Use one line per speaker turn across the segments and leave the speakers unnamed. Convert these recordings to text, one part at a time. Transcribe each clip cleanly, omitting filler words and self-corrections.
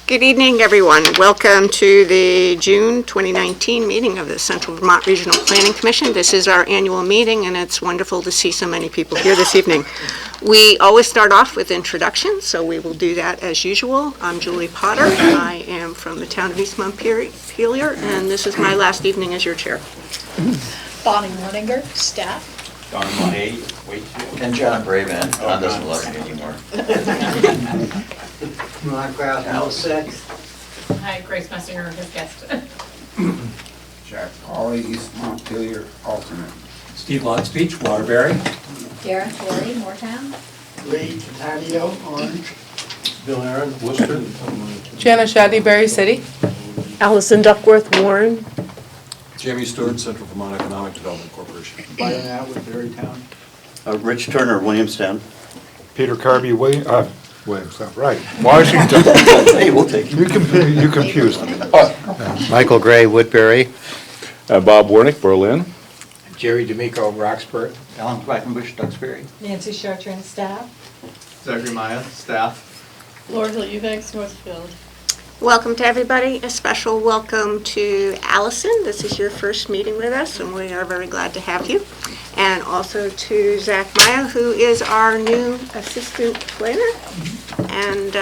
Good evening, everyone. Welcome to the June 2019 meeting of the Central Vermont Regional Planning Commission. This is our annual meeting, and it's wonderful to see so many people here this evening. We always start off with introductions, so we will do that as usual. I'm Julie Potter. I am from the town of East Montpelier, and this is my last evening as your chair.
Bonnie Leninger, staff.
Don Lahey, Wakefield.
And John Braven. Don doesn't love me anymore.
Mark Kraus, Middlesex.
Hi, Grace Messinger, his guest.
Jack Pauley, East Montpelier, alternate.
Steve Lotspeech, Waterbury.
Darren Terry, Moortown.
Lee Catania, Orange.
Bill Aaron, Worcester.
Jana Shaddy, Berry City. Allison Duckworth, Warren.
Jamie Stewart, Central Vermont Economic Development Corporation.
Byron Atwood, Berrytown.
Rich Turner, Williamstown.
Peter Carby, Williamstown, right. Washington.
Hey, we'll take you.
You confused me.
Michael Gray, Woodbury.
Bob Warnick, Berlin.
Jerry D'Amico, Roxbury.
Alan Quackenbush, Duxbury.
Nancy Chartrand, staff.
Zachary Maya, staff.
Laura Hill-Eubanks, Northfield.
Welcome to everybody. A special welcome to Allison. This is your first meeting with us, and we are very glad to have you. And also to Zach Maya, who is our new assistant planner. And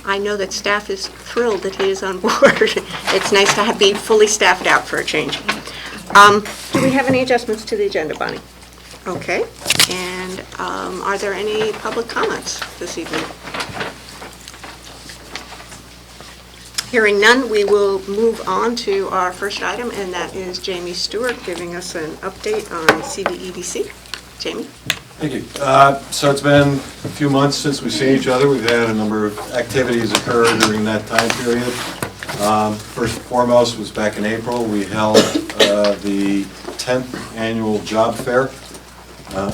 I know that staff is thrilled that he is on board. It's nice to be fully staffed out for a change. Do we have any adjustments to the agenda, Bonnie? Okay. And are there any public comments this evening? Hearing none, we will move on to our first item, and that is Jamie Stewart giving us an update on CVRPC. Jamie?
Thank you. So it's been a few months since we've seen each other. We've had a number of activities occur during that time period. First and foremost was back in April. We held the 10th annual job fair.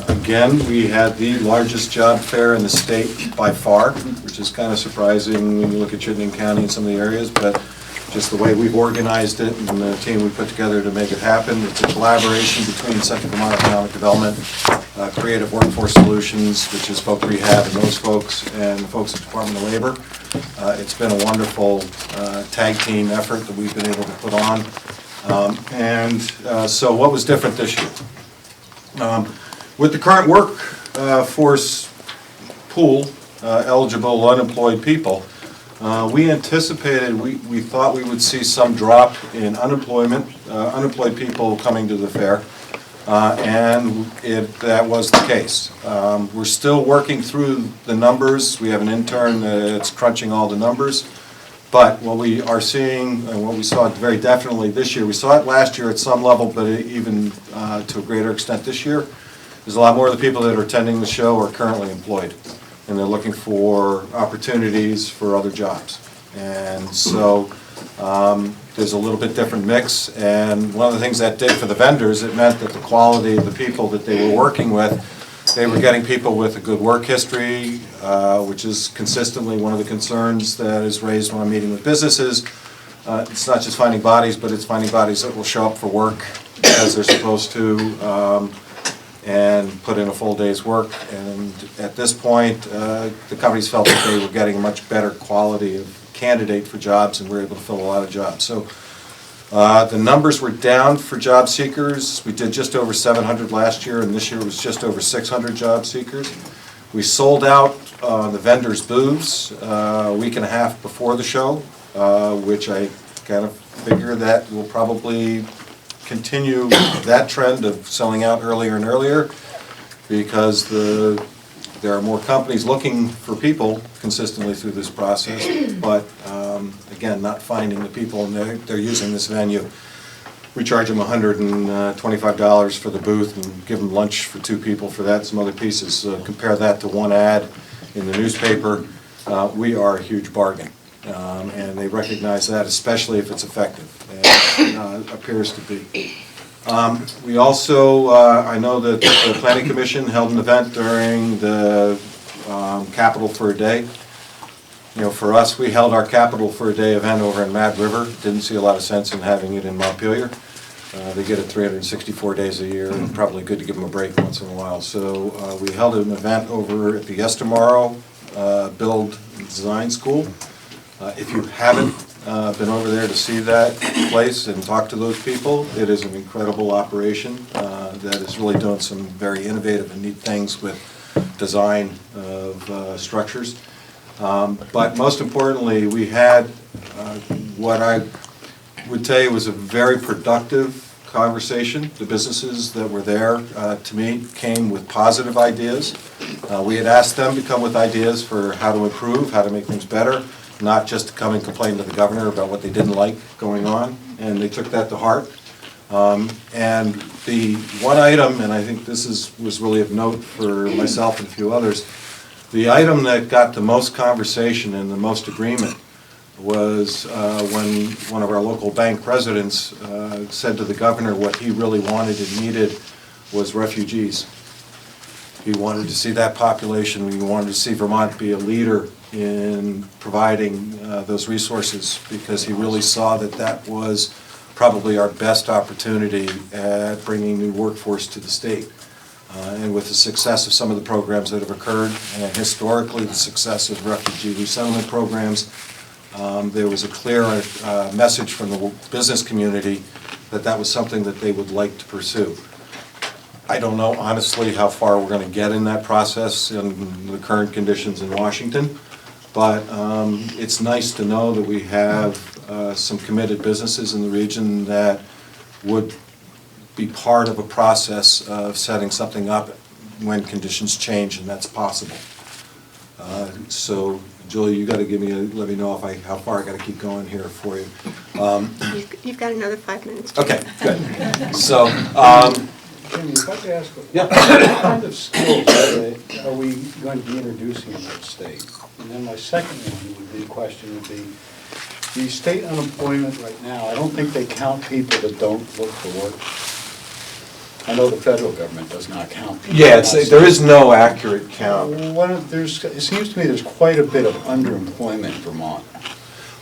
Again, we had the largest job fair in the state by far, which is kind of surprising when you look at Chittenden County and some of the areas, but just the way we've organized it and the team we put together to make it happen. It's a collaboration between Central Vermont Economic Development, Creative Workforce Solutions, which is folk rehab and those folks, and the folks at the Department of Labor. It's been a wonderful tag team effort that we've been able to put on. So what was different this year? With the current workforce pool, eligible unemployed people, we anticipated, we thought we would see some drop in unemployed people coming to the fair, and that was the case. We're still working through the numbers. We have an intern that's crunching all the numbers, but what we are seeing, and what we saw very definitely this year, we saw it last year at some level, but even to a greater extent this year, there's a lot more of the people that are attending the show are currently employed, and they're looking for opportunities for other jobs. And so there's a little bit different mix, and one of the things that did for the vendors, it meant that the quality of the people that they were working with, they were getting people with a good work history, which is consistently one of the concerns that is raised when I'm meeting with businesses. It's not just finding bodies, but it's finding bodies that will show up for work as they're supposed to, and put in a full day's work. And at this point, the companies felt that they were getting a much better quality of candidate for jobs, and were able to fill a lot of jobs. So the numbers were down for job seekers. We did just over 700 last year, and this year was just over 600 job seekers. We sold out the vendors' booths a week and a half before the show, which I kind of figure that will probably continue that trend of selling out earlier and earlier, because there are more companies looking for people consistently through this process, but again, not finding the people, and they're using this venue. We charge them $125 for the booth and give them lunch for 2 people for that, some other pieces. Compare that to one ad in the newspaper. We are a huge bargain. And they recognize that, especially if it's effective, and appears to be. We also, I know that the Planning Commission held an event during the Capital for a Day. You know, for us, we held our Capital for a Day event over in Mad River. Didn't see a lot of sense in having it in Montpelier. They get it 364 days a year, and probably good to give them a break once in a while. So we held an event over at the Estamaro Build Design School. If you haven't been over there to see that place and talk to those people, it is an incredible operation that is really doing some very innovative and neat things with design of structures. But most importantly, we had what I would tell you was a very productive conversation. The businesses that were there to meet came with positive ideas. We had asked them to come with ideas for how to improve, how to make things better, not just to come and complain to the governor about what they didn't like going on, and they took that to heart. And the one item, and I think this was really of note for myself and a few others, the item that got the most conversation and the most agreement was when one of our local bank presidents said to the governor what he really wanted and needed was refugees. He wanted to see that population. He wanted to see Vermont be a leader in providing those resources, because he really saw that that was probably our best opportunity at bringing new workforce to the state. And with the success of some of the programs that have occurred, and historically the success of refugee resettlement programs, there was a clear message from the business community that that was something that they would like to pursue. I don't know honestly how far we're going to get in that process in the current conditions in Washington, but it's nice to know that we have some committed businesses in the region that would be part of a process of setting something up when conditions change, and that's possible. So, Julie, you got to let me know if how far I got to keep going here for you.
You've got another 5 minutes.
Okay, good. So,
Jimmy, if I could ask,
yeah.
what kind of skills are we going to be introducing in that state? And then my second question would be, the state unemployment right now, I don't think they count people that don't look for work. I know the federal government does not count people.
Yeah, there is no accurate count.
It seems to me there's quite a bit of underemployment in Vermont.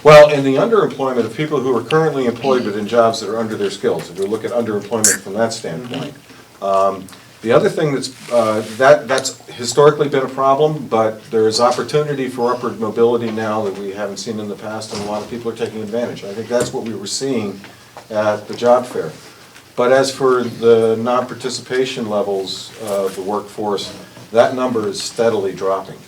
Well, in the underemployment of people who are currently employed but in jobs that are under their skills, if you look at underemployment from that standpoint. The other thing that's historically been a problem, but there is opportunity for upward mobility now that we haven't seen in the past, and a lot of people are taking advantage. I think that's what we were seeing at the job fair. But as for the non-participation levels of the workforce, that number is steadily dropping.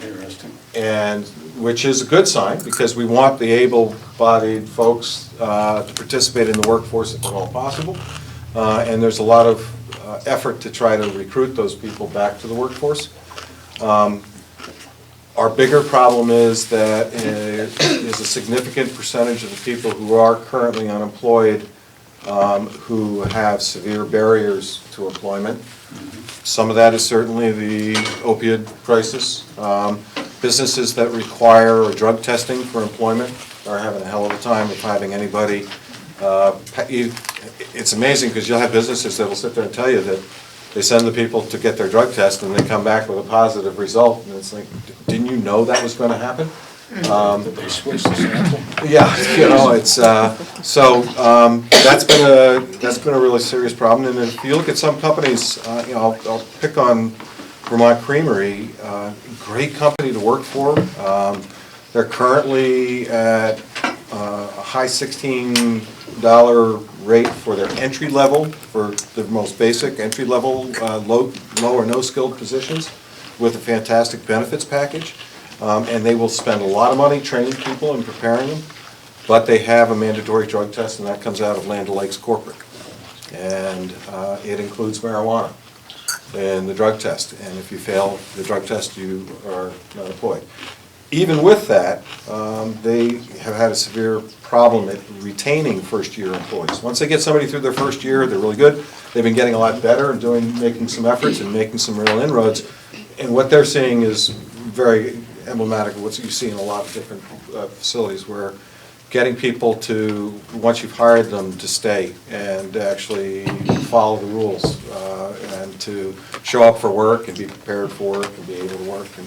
Interesting.
And which is a good sign, because we want the able-bodied folks to participate in the workforce if at all possible. And there's a lot of effort to try to recruit those people back to the workforce. Our bigger problem is that is a significant percentage of the people who are currently unemployed who have severe barriers to employment. Some of that is certainly the opioid crisis. Businesses that require a drug testing for employment are having a hell of a time of having anybody. It's amazing, because you'll have businesses that will sit there and tell you that they send the people to get their drug test and they come back with a positive result, and it's like, didn't you know that was going to happen?
Did they switch the sample?
Yeah, it's that's been a really serious problem. And if you look at some companies, I'll pick on Vermont Creamery, great company to work for. They're currently at a high $16 rate for their entry level, for the most basic entry level, low or no skilled positions, with a fantastic benefits package. And they will spend a lot of money training people and preparing them, but they have a mandatory drug test, and that comes out of Land O'Lakes corporate. And it includes marijuana in the drug test, and if you fail the drug test, you are not employed. Even with that, they have had a severe problem at retaining first-year employees. Once they get somebody through their first year, they're really good. They've been getting a lot better and making some efforts and making some real inroads. And what they're seeing is very emblematic of what you see in a lot of different facilities, where getting people to, once you've hired them, to stay and actually follow the rules and to show up for work and be prepared for work and be able to work. And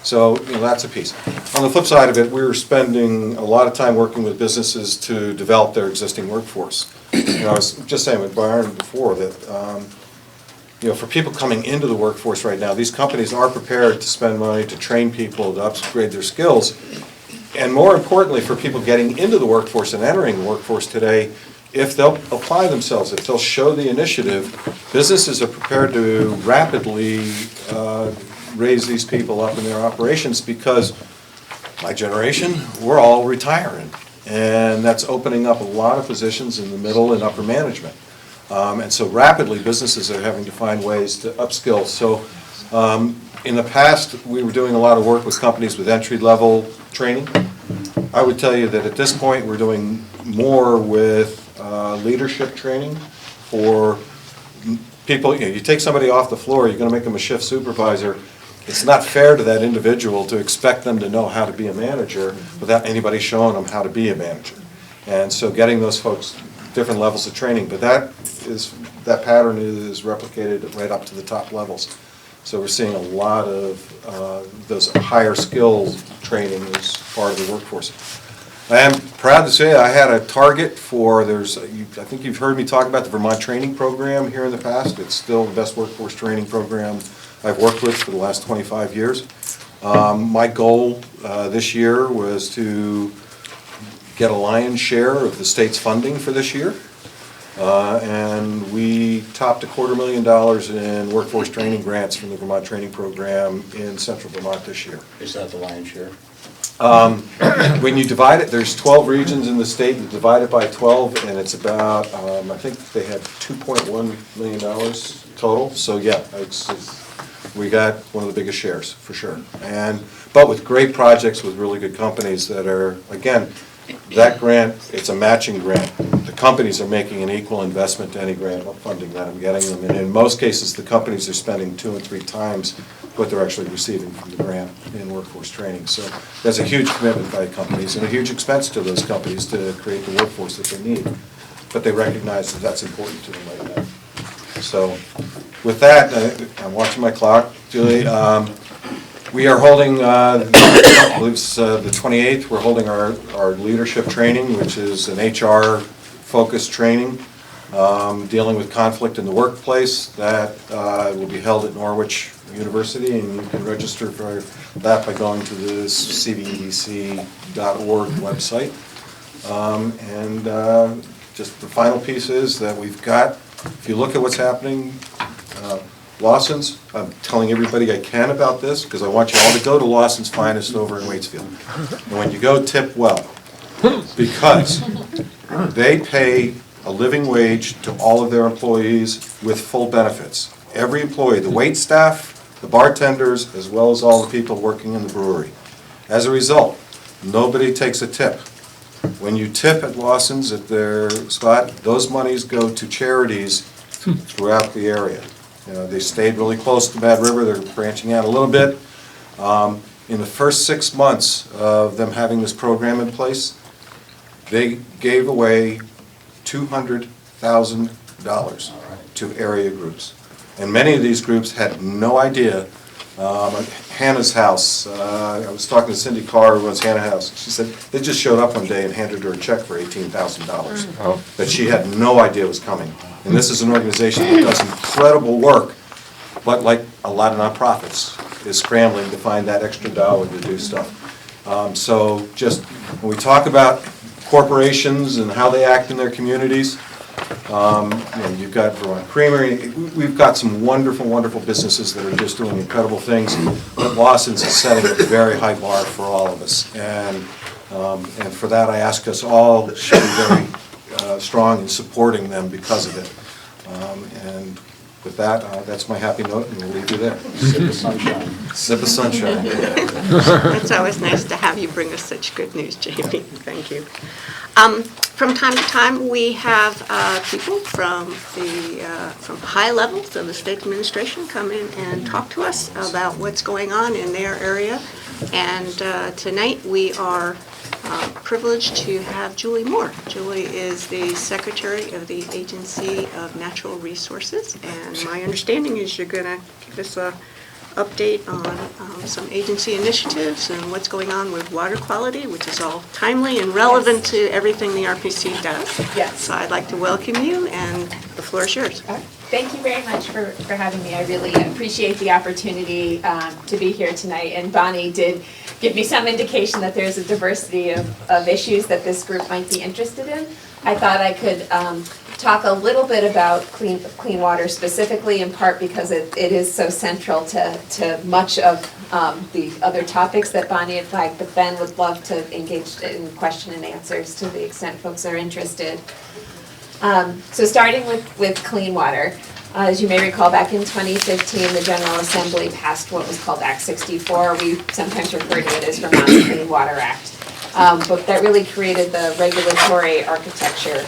so, that's a piece. On the flip side of it, we're spending a lot of time working with businesses to develop their existing workforce. I was just saying with Byron before that for people coming into the workforce right now, these companies are prepared to spend money to train people to upgrade their skills, And more importantly, for people getting into the workforce and entering the workforce today, if they'll apply themselves, if they'll show the initiative, businesses are prepared to rapidly raise these people up in their operations, because my generation, we're all retiring. And that's opening up a lot of positions in the middle and upper management. And so rapidly, businesses are having to find ways to upskill. So in the past, we were doing a lot of work with companies with entry-level training. I would tell you that at this point, we're doing more with leadership training for people. You know, you take somebody off the floor, you're going to make them a shift supervisor. It's not fair to that individual to expect them to know how to be a manager without anybody showing them how to be a manager. And so getting those folks different levels of training, but that pattern is replicated right up to the top levels. So we're seeing a lot of those higher skills training as part of the workforce. I am proud to say I had a target for, I think you've heard me talk about the Vermont training program here in the past. It's still the best workforce training program I've worked with for the last 25 years. My goal this year was to get a lion's share of the state's funding for this year. And we topped $250,000 in workforce training grants from the Vermont training program in central Vermont this year.
Is that the lion's share?
When you divide it, there's 12 regions in the state, you divide it by 12, and it's about, I think they had $2.1 million total. So yeah, we got one of the biggest shares, for sure. But with great projects with really good companies that are, again, that grant, it's a matching grant. The companies are making an equal investment to any grant funding that I'm getting them. And in most cases, the companies are spending 2 and 3 times what they're actually receiving from the grant in workforce training. So that's a huge commitment by companies and a huge expense to those companies to create the workforce that they need. But they recognize that that's important to them right now. So with that, I'm watching my clock, Julie. We are holding, I believe it's the 28th, we're holding our leadership training, which is an HR-focused training dealing with conflict in the workplace. That will be held at Norwich University, and you can register for that by going to the CVRPC.org website. Just the final piece is that we've got, if you look at what's happening, Lawson's, I'm telling everybody I can about this because I want you all to go to Lawson's Finest over in Waitsfield. And when you go, tip well, because they pay a living wage to all of their employees with full benefits. Every employee, the wait staff, the bartenders, as well as all the people working in the brewery. As a result, nobody takes a tip. When you tip at Lawson's at their spot, those monies go to charities throughout the area. You know, they stayed really close to Bad River. They're branching out a little bit. In the first 6 months of them having this program in place, they gave away $200,000 to area groups. And many of these groups had no idea. Hannah's house, I was talking to Cindy Carr, who runs Hannah's house. She said they just showed up one day and handed her a check for $18,000 that she had no idea was coming. And this is an organization that does incredible work, but like a lot of nonprofits, is scrambling to find that extra dollar to do stuff. So just when we talk about corporations and how they act in their communities, you know, you've got Vermont Creamery. We've got some wonderful, wonderful businesses that are just doing incredible things. But Lawson's is setting a very high bar for all of us, and for that, I ask us all to be very strong in supporting them because of it. And with that, that's my happy note, and we'll leave you there.
Sip of sunshine.
Sip of sunshine.
It's always nice to have you bring us such good news, Jamie. Thank you. From time to time, we have people from high levels of the state administration come in and talk to us about what's going on in their area. And tonight, we are privileged to have Julie Moore. Julie is the Secretary of the Agency of Natural Resources, and my understanding is you're going to give us a update on some agency initiatives and what's going on with water quality, which is all timely and relevant to everything the RPC does.
Yes.
So I'd like to welcome you, and the floor is yours.
Thank you very much for having me. I really appreciate the opportunity to be here tonight. And Bonnie did give me some indication that there's a diversity of issues that this group might be interested in. I thought I could talk a little bit about clean water specifically, in part because it is so central to much of the other topics that Bonnie had flagged, but Ben would love to engage in question and answers to the extent folks are interested. So starting with clean water, as you may recall, back in 2015, the General Assembly passed what was called Act 64. We sometimes refer to it as Vermont's Clean Water Act. But that really created the regulatory architecture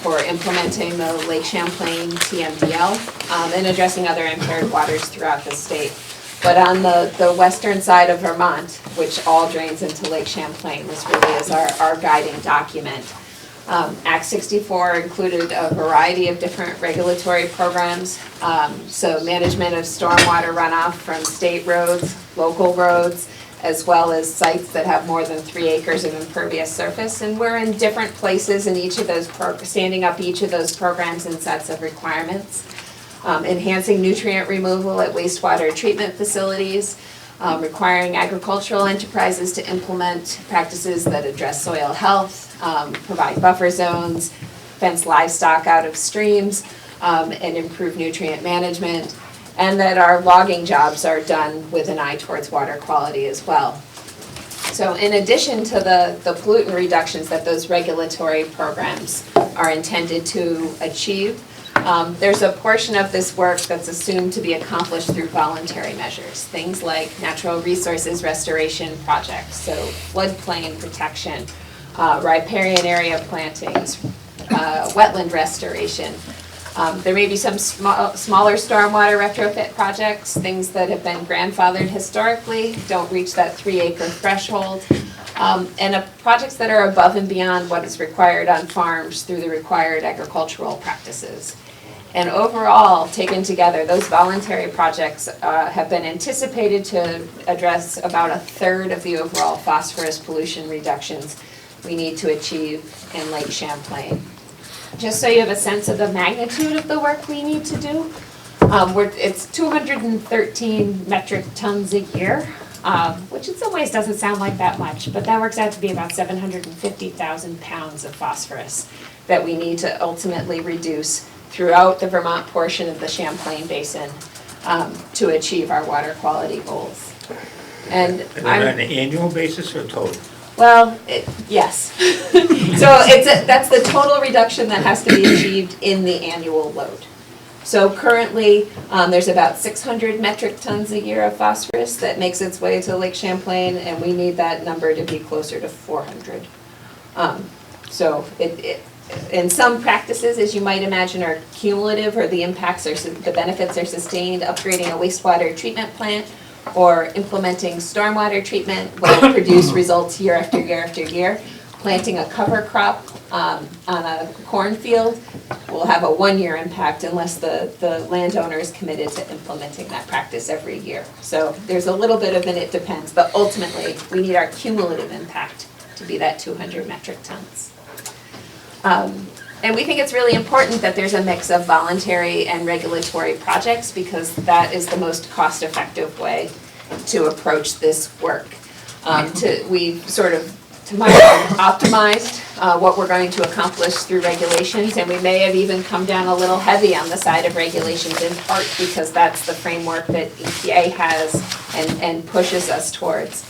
for implementing the Lake Champlain TMDL and addressing other impaired waters throughout the state. But on the western side of Vermont, which all drains into Lake Champlain, this really is our guiding document. Act 64 included a variety of different regulatory programs, so management of stormwater runoff from state roads, local roads, as well as sites that have more than 3 acres of impervious surface. And we're in different places in each of those, standing up each of those programs and sets of requirements. Enhancing nutrient removal at wastewater treatment facilities, requiring agricultural enterprises to implement practices that address soil health, provide buffer zones, fence livestock out of streams, and improve nutrient management, and that our logging jobs are done with an eye towards water quality as well. So in addition to the pollutant reductions that those regulatory programs are intended to achieve, there's a portion of this work that's assumed to be accomplished through voluntary measures, things like natural resources restoration projects, so floodplain protection, riparian area plantings, wetland restoration. There may be some smaller stormwater retrofit projects, things that have been grandfathered historically, don't reach that 3 acre threshold, and projects that are above and beyond what is required on farms through the required agricultural practices. And overall, taken together, those voluntary projects have been anticipated to address about 1/3 of the overall phosphorus pollution reductions we need to achieve in Lake Champlain. Just so you have a sense of the magnitude of the work we need to do, it's 213 metric tons a year, which in some ways doesn't sound like that much, but that works out to be about 750,000 pounds of phosphorus that we need to ultimately reduce throughout the Vermont portion of the Champlain Basin to achieve our water quality goals. And
on an annual basis or total?
Well, yes. So that's the total reduction that has to be achieved in the annual load. So currently, there's about 600 metric tons a year of phosphorus that makes its way to Lake Champlain, and we need that number to be closer to 400. So in some practices, as you might imagine, are cumulative, or the benefits are sustained. Upgrading a wastewater treatment plant or implementing stormwater treatment will produce results year after year after year. Planting a cover crop on a cornfield will have a 1-year impact unless the landowner is committed to implementing that practice every year. So there's a little bit of an it depends, but ultimately we need our cumulative impact to be that 200 metric tons. And we think it's really important that there's a mix of voluntary and regulatory projects, because that is the most cost-effective way to approach this work. We've sort of, to my mind, optimized what we're going to accomplish through regulations, and we may have even come down a little heavy on the side of regulations, in part because that's the framework that EPA has and pushes us towards.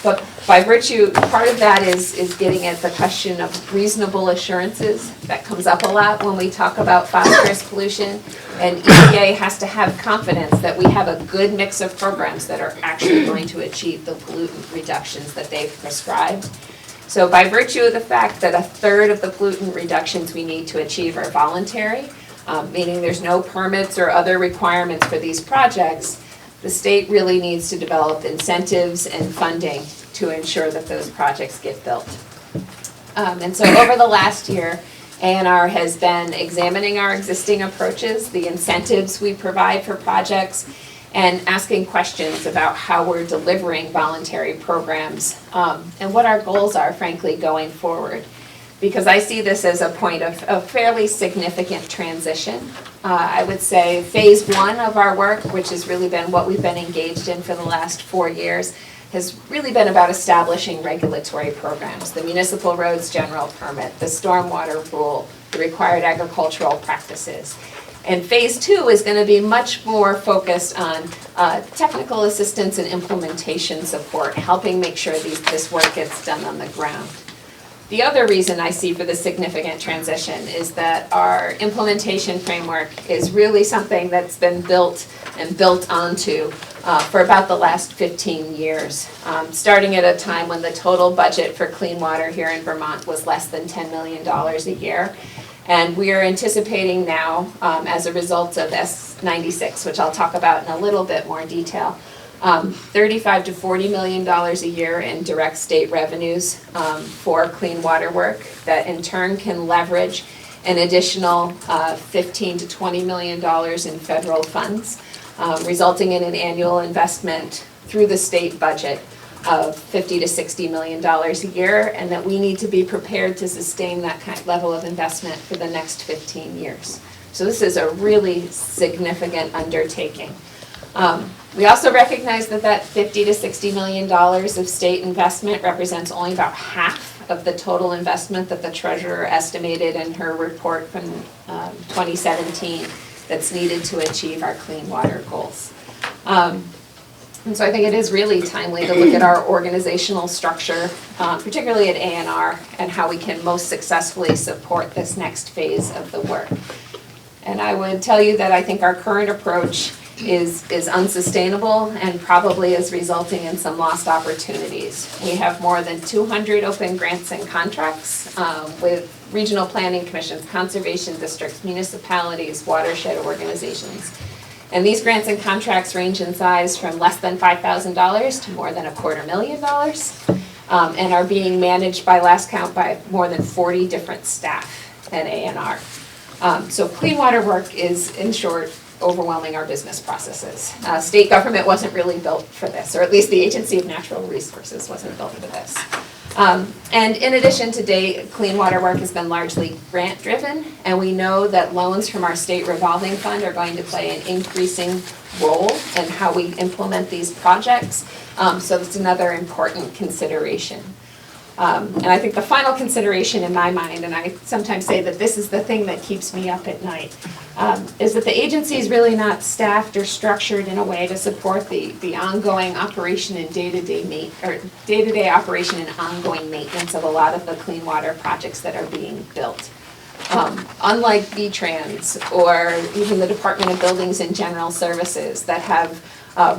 But by virtue, part of that is getting at the question of reasonable assurances. That comes up a lot when we talk about phosphorus pollution. And EPA has to have confidence that we have a good mix of programs that are actually going to achieve the pollutant reductions that they've prescribed. So by virtue of the fact that 1/3 of the pollutant reductions we need to achieve are voluntary, meaning there's no permits or other requirements for these projects, the state really needs to develop incentives and funding to ensure that those projects get built. And so over the last year, ANR has been examining our existing approaches, the incentives we provide for projects, and asking questions about how we're delivering voluntary programs and what our goals are, frankly, going forward. because I see this as a point of fairly significant transition. I would say phase one of our work, which has really been what we've been engaged in for the last 4 years, has really been about establishing regulatory programs, the municipal roads general permit, the stormwater rule, the required agricultural practices. And phase two is going to be much more focused on technical assistance and implementation support, helping make sure this work gets done on the ground. The other reason I see for the significant transition is that our implementation framework is really something that's been built and built onto for about the last 15 years, starting at a time when the total budget for clean water here in Vermont was less than $10 million a year. And we are anticipating now, as a result of S96, which I'll talk about in a little bit more detail, $35 to $40 million a year in direct state revenues for clean water work that in turn can leverage an additional $15 to $20 million in federal funds, resulting in an annual investment through the state budget of $50 to $60 million a year, and that we need to be prepared to sustain that kind of level of investment for the next 15 years. So this is a really significant undertaking. We also recognize that $50 to $60 million of state investment represents only about half of the total investment that the treasurer estimated in her report from 2017 that's needed to achieve our clean water goals. And so I think it is really timely to look at our organizational structure, particularly at A&R, and how we can most successfully support this next phase of the work. And I would tell you that I think our current approach is unsustainable and probably is resulting in some lost opportunities. We have more than 200 open grants and contracts with regional planning commissions, conservation districts, municipalities, watershed organizations. And these grants and contracts range in size from less than $5,000 to more than $250,000, and are being managed by last count by more than 40 different staff at A&R. So clean water work is, in short, overwhelming our business processes. State government wasn't really built for this, or at least the Agency of Natural Resources wasn't built for this. And in addition, to date, clean water work has been largely grant-driven, and we know that loans from our state revolving fund are going to play an increasing role in how we implement these projects. So it's another important consideration. And I think the final consideration in my mind, and I sometimes say that this is the thing that keeps me up at night, is that the agency is really not staffed or structured in a way to support the ongoing operation and day-to-day operation and ongoing maintenance of a lot of the clean water projects that are being built. Unlike VTrans or even the Department of Buildings and General Services that have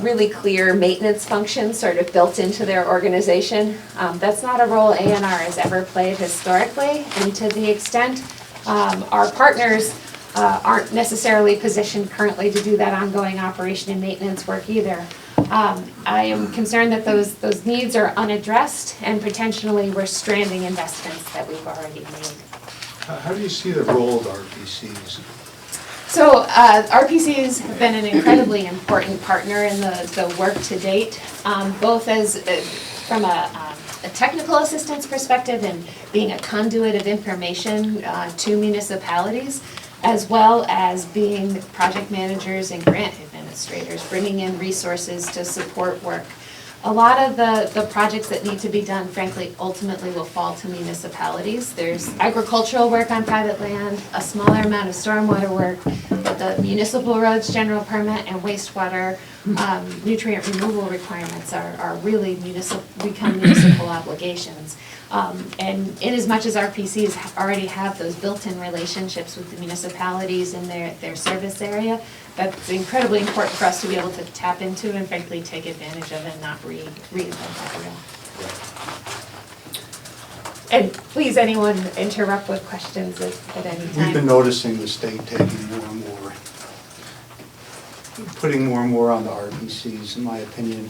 really clear maintenance functions sort of built into their organization. That's not a role A&R has ever played historically, and to the extent our partners aren't necessarily positioned currently to do that ongoing operation and maintenance work either. I am concerned that those needs are unaddressed and potentially we're stranding investments that we've already made.
How do you see the role of RPCs?
So RPCs have been an incredibly important partner in the work to date, both as from a technical assistance perspective and being a conduit of information to municipalities, as well as being project managers and grant administrators, bringing in resources to support work. A lot of the projects that need to be done, frankly, ultimately will fall to municipalities. There's agricultural work on private land, a smaller amount of stormwater work, but the municipal roads general permit and wastewater nutrient removal requirements are really become municipal obligations. And in as much as RPCs already have those built-in relationships with the municipalities in their service area, that's incredibly important for us to be able to tap into and frankly take advantage of and not reinvent that wheel. And please, anyone interrupt with questions at any time.
We've been noticing the state taking putting more and more on the RPCs, in my opinion,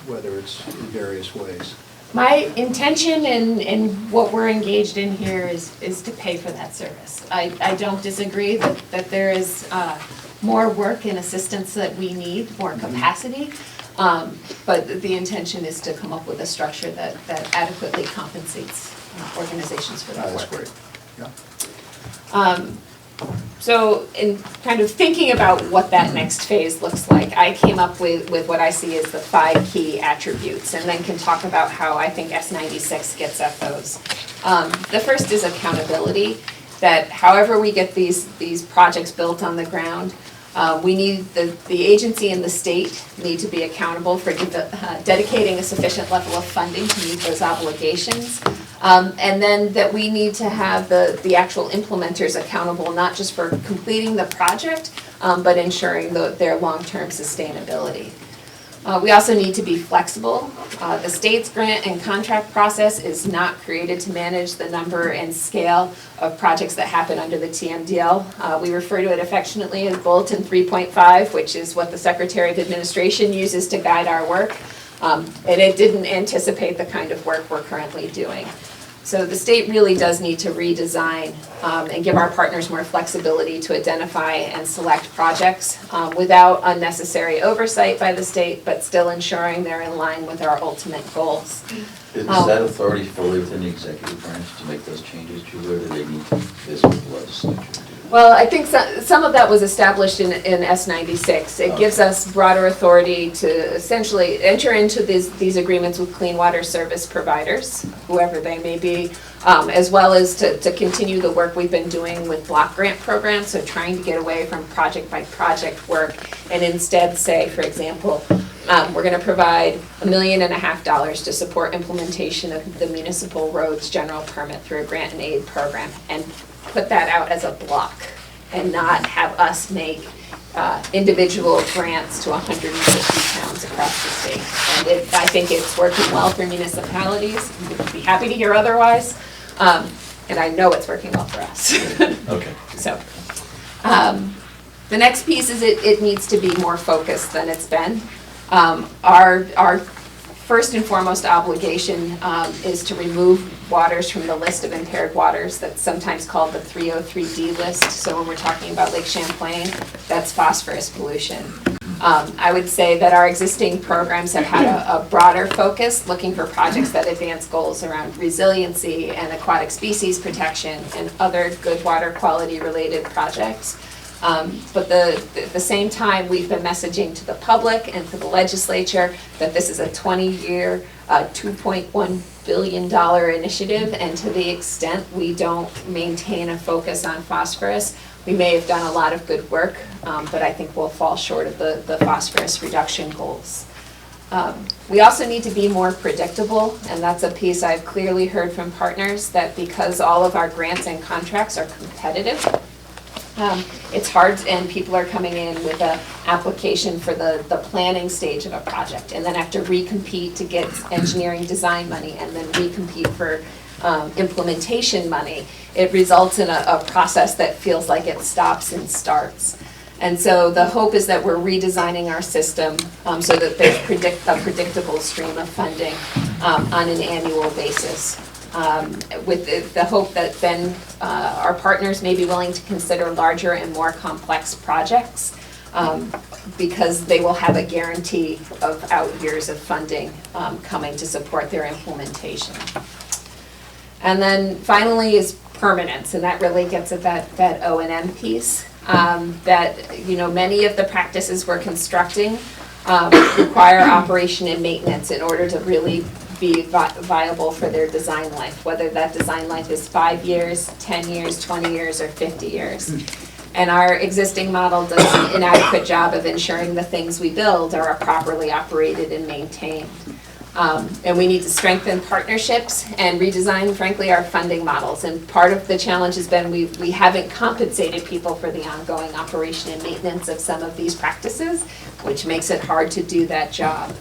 whether it's in various ways.
My intention and what we're engaged in here is to pay for that service. I don't disagree that there is more work and assistance that we need, more capacity. But the intention is to come up with a structure that adequately compensates organizations for that work.
That's great.
So in kind of thinking about what that next phase looks like, I came up with what I see as the 5 key attributes, and then can talk about how I think S96 gets at those. The first is accountability, that however we get these projects built on the ground, we need, the agency and the state need to be accountable for dedicating a sufficient level of funding to meet those obligations. And then that we need to have the actual implementers accountable, not just for completing the project, but ensuring their long-term sustainability. We also need to be flexible. The state's grant and contract process is not created to manage the number and scale of projects that happen under the TMDL. We refer to it affectionately as Bulletin 3.5, which is what the Secretary of Administration uses to guide our work. And it didn't anticipate the kind of work we're currently doing. So the state really does need to redesign and give our partners more flexibility to identify and select projects without unnecessary oversight by the state, but still ensuring they're in line with our ultimate goals.
Is that authority fully within the executive branch to make those changes, Julie, or do they need to visit with the legislature to do that?
Well, I think some of that was established in S96. It gives us broader authority to essentially enter into these agreements with clean water service providers, whoever they may be, as well as to continue the work we've been doing with block grant programs, so trying to get away from project by project work and instead say, for example, we're going to provide $1.5 million to support implementation of the municipal roads general permit through a grant and aid program, and put that out as a block and not have us make individual grants to 150 towns across the state. And I think it's working well for municipalities. We'd be happy to hear otherwise. And I know it's working well for us.
Okay.
So the next piece is it needs to be more focused than it's been. Our first and foremost obligation is to remove waters from the list of impaired waters that's sometimes called the 303D list. So when we're talking about Lake Champlain, that's phosphorus pollution. I would say that our existing programs have had a broader focus, looking for projects that advance goals around resiliency and aquatic species protection and other good water quality related projects. But at the same time, we've been messaging to the public and to the legislature that this is a 20-year, $2.1 billion initiative, and to the extent we don't maintain a focus on phosphorus, we may have done a lot of good work, but I think we'll fall short of the phosphorus reduction goals. We also need to be more predictable, and that's a piece I've clearly heard from partners, that because all of our grants and contracts are competitive, it's hard, and people are coming in with an application for the planning stage of a project, and then have to recompete to get engineering design money, and then recompete for implementation money. It results in a process that feels like it stops and starts. And so the hope is that we're redesigning our system so that there's a predictable stream of funding on an annual basis. With the hope that then our partners may be willing to consider larger and more complex projects because they will have a guarantee of out years of funding coming to support their implementation. And then finally is permanence, and that really gets at that O&M piece. That, you know, many of the practices we're constructing require operation and maintenance in order to really be viable for their design life, whether that design life is 5 years, 10 years, 20 years, or 50 years. And our existing model does an inadequate job of ensuring the things we build are properly operated and maintained. And we need to strengthen partnerships and redesign, frankly, our funding models. And part of the challenge has been we haven't compensated people for the ongoing operation and maintenance of some of these practices, which makes it hard to do that job.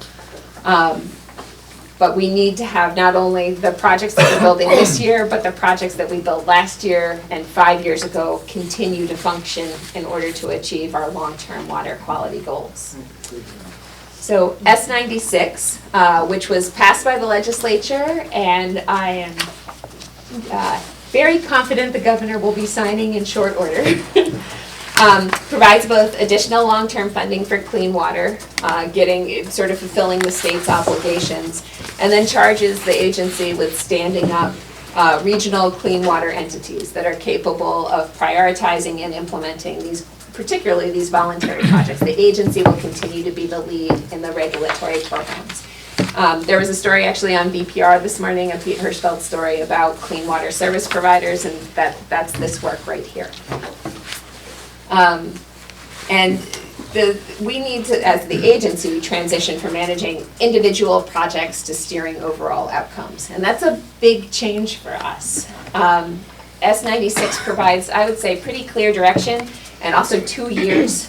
But we need to have not only the projects that we're building this year, but the projects that we built last year and 5 years ago continue to function in order to achieve our long-term water quality goals. So S96, which was passed by the legislature, and I am very confident the governor will be signing in short order. provides both additional long-term funding for clean water, sort of fulfilling the state's obligations, and then charges the agency with standing up regional clean water entities that are capable of prioritizing and implementing particularly these voluntary projects. The agency will continue to be the lead in the regulatory programs. There was a story actually on BPR this morning, a Pete Hirschfeld story about clean water service providers, and that's this work right here. We need to, as the agency, transition from managing individual projects to steering overall outcomes. And that's a big change for us. S96 provides, I would say, pretty clear direction and also 2 years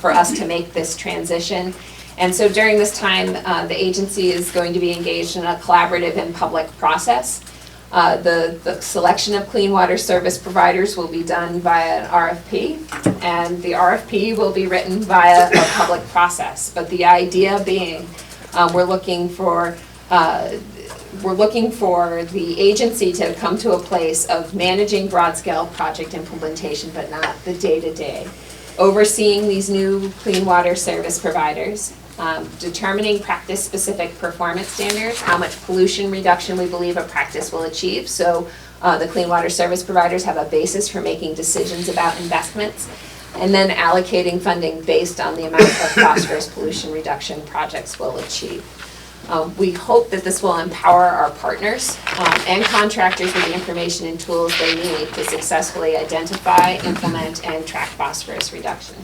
for us to make this transition. And so during this time, the agency is going to be engaged in a collaborative and public process. The selection of clean water service providers will be done via an RFP, and the RFP will be written via a public process. But the idea being, we're looking for the agency to come to a place of managing broad-scale project implementation, but not the day-to-day. Overseeing these new clean water service providers, determining practice-specific performance standards, how much pollution reduction we believe a practice will achieve. So the clean water service providers have a basis for making decisions about investments, and then allocating funding based on the amount of phosphorus pollution reduction projects will achieve. We hope that this will empower our partners and contractors with the information and tools they need to successfully identify, implement, and track phosphorus reduction.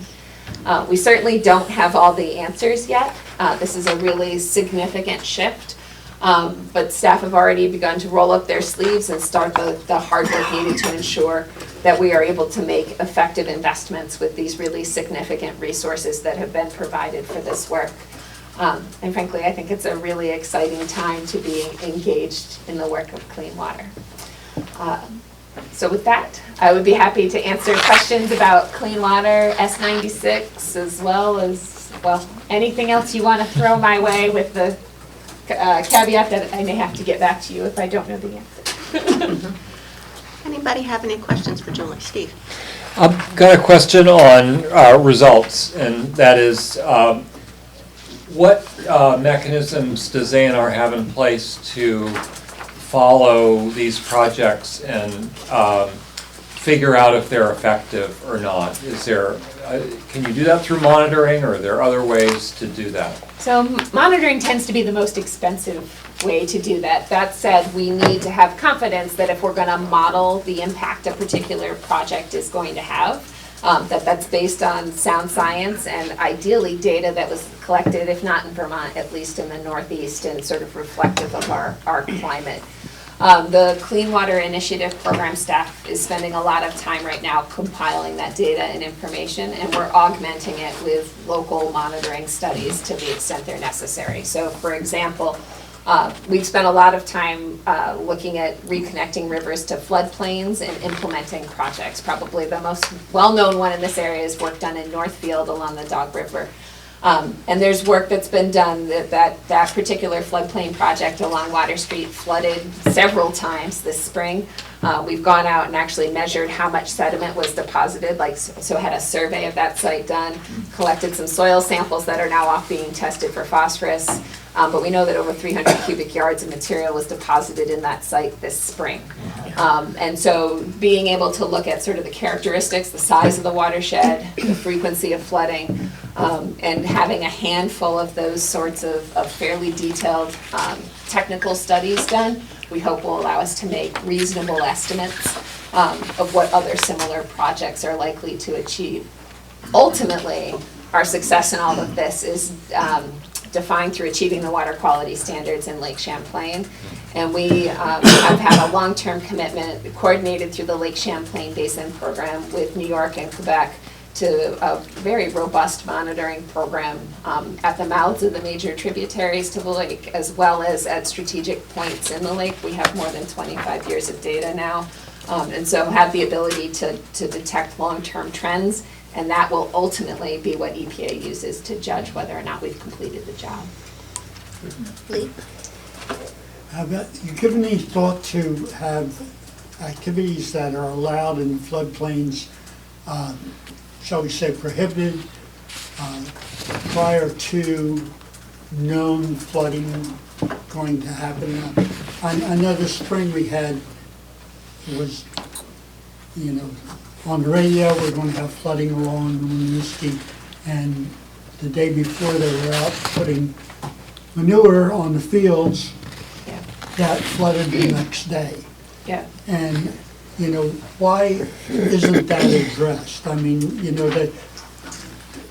We certainly don't have all the answers yet. This is a really significant shift, but staff have already begun to roll up their sleeves and start the hard work needed to ensure that we are able to make effective investments with these really significant resources that have been provided for this work. And frankly, I think it's a really exciting time to be engaged in the work of clean water. So with that, I would be happy to answer questions about clean water, S96, as well as, well, anything else you want to throw my way, with the caveat that I may have to get back to you if I don't know the answer.
Anybody have any questions for Julie? Steve?
I've got a question on results, and that is, what mechanisms does A&R have in place to follow these projects and figure out if they're effective or not? Is there, can you do that through monitoring, or are there other ways to do that?
So monitoring tends to be the most expensive way to do that. That said, we need to have confidence that if we're going to model the impact a particular project is going to have, that's based on sound science and ideally data that was collected, if not in Vermont, at least in the Northeast, and sort of reflective of our climate. The Clean Water Initiative program staff is spending a lot of time right now compiling that data and information, and we're augmenting it with local monitoring studies to the extent they're necessary. So for example, we've spent a lot of time looking at reconnecting rivers to floodplains and implementing projects. Probably the most well-known one in this area is work done in Northfield along the Dog River. And there's work that's been done that particular floodplain project along Water Street flooded several times this spring. We've gone out and actually measured how much sediment was deposited, so had a survey of that site done, collected some soil samples that are now off being tested for phosphorus. But we know that over 300 cubic yards of material was deposited in that site this spring. And so being able to look at sort of the characteristics, the size of the watershed, the frequency of flooding, and having a handful of those sorts of fairly detailed technical studies done, we hope will allow us to make reasonable estimates of what other similar projects are likely to achieve. Ultimately, our success in all of this is defined through achieving the water quality standards in Lake Champlain. And we have had a long-term commitment coordinated through the Lake Champlain Basin Program with New York and Quebec to a very robust monitoring program at the mouths of the major tributaries to the lake, as well as at strategic points in the lake. We have more than 25 years of data now, and so have the ability to detect long-term trends, and that will ultimately be what EPA uses to judge whether or not we've completed the job.
Lee?
Have you given any thought to have activities that are allowed in floodplains shall we say, prohibited prior to known flooding going to happen. I know this spring we had, it was, you know, on the radio, we're going to have flooding along Winooski, and the day before they were out putting manure on the fields, that flooded the next day.
Yeah.
And, you know, why isn't that addressed? I mean, you know,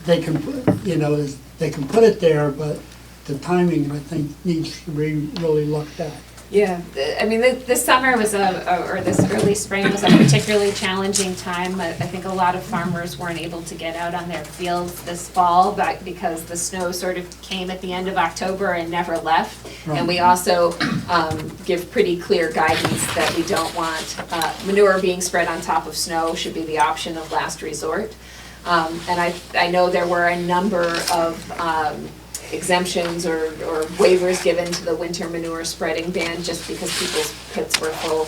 they can, you know, they can put it there, but the timing, I think, needs to be really looked at.
Yeah, I mean, this summer was or this early spring was a particularly challenging time. I think a lot of farmers weren't able to get out on their fields this fall, but because the snow sort of came at the end of October and never left.
Right.
And we also give pretty clear guidance that we don't want manure being spread on top of snow should be the option of last resort. And I know there were a number of exemptions or waivers given to the winter manure spreading ban just because people's pits were full.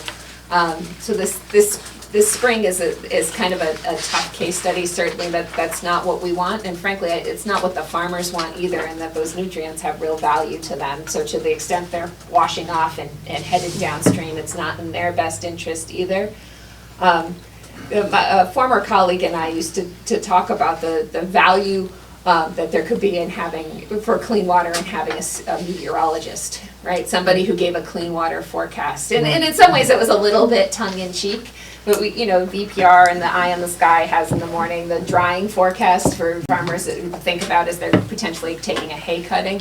So this spring is kind of a tough case study. Certainly that's not what we want, and frankly, it's not what the farmers want either, and that those nutrients have real value to them. So to the extent they're washing off and headed downstream, it's not in their best interest either. A former colleague and I used to talk about the value that there could be in having, for clean water, and having a meteorologist, right? Somebody who gave a clean water forecast. And in some ways it was a little bit tongue-in-cheek, but we, you know, VPR and the Eye on the Sky has in the morning the drying forecast for farmers that think about as they're potentially taking a hay cutting.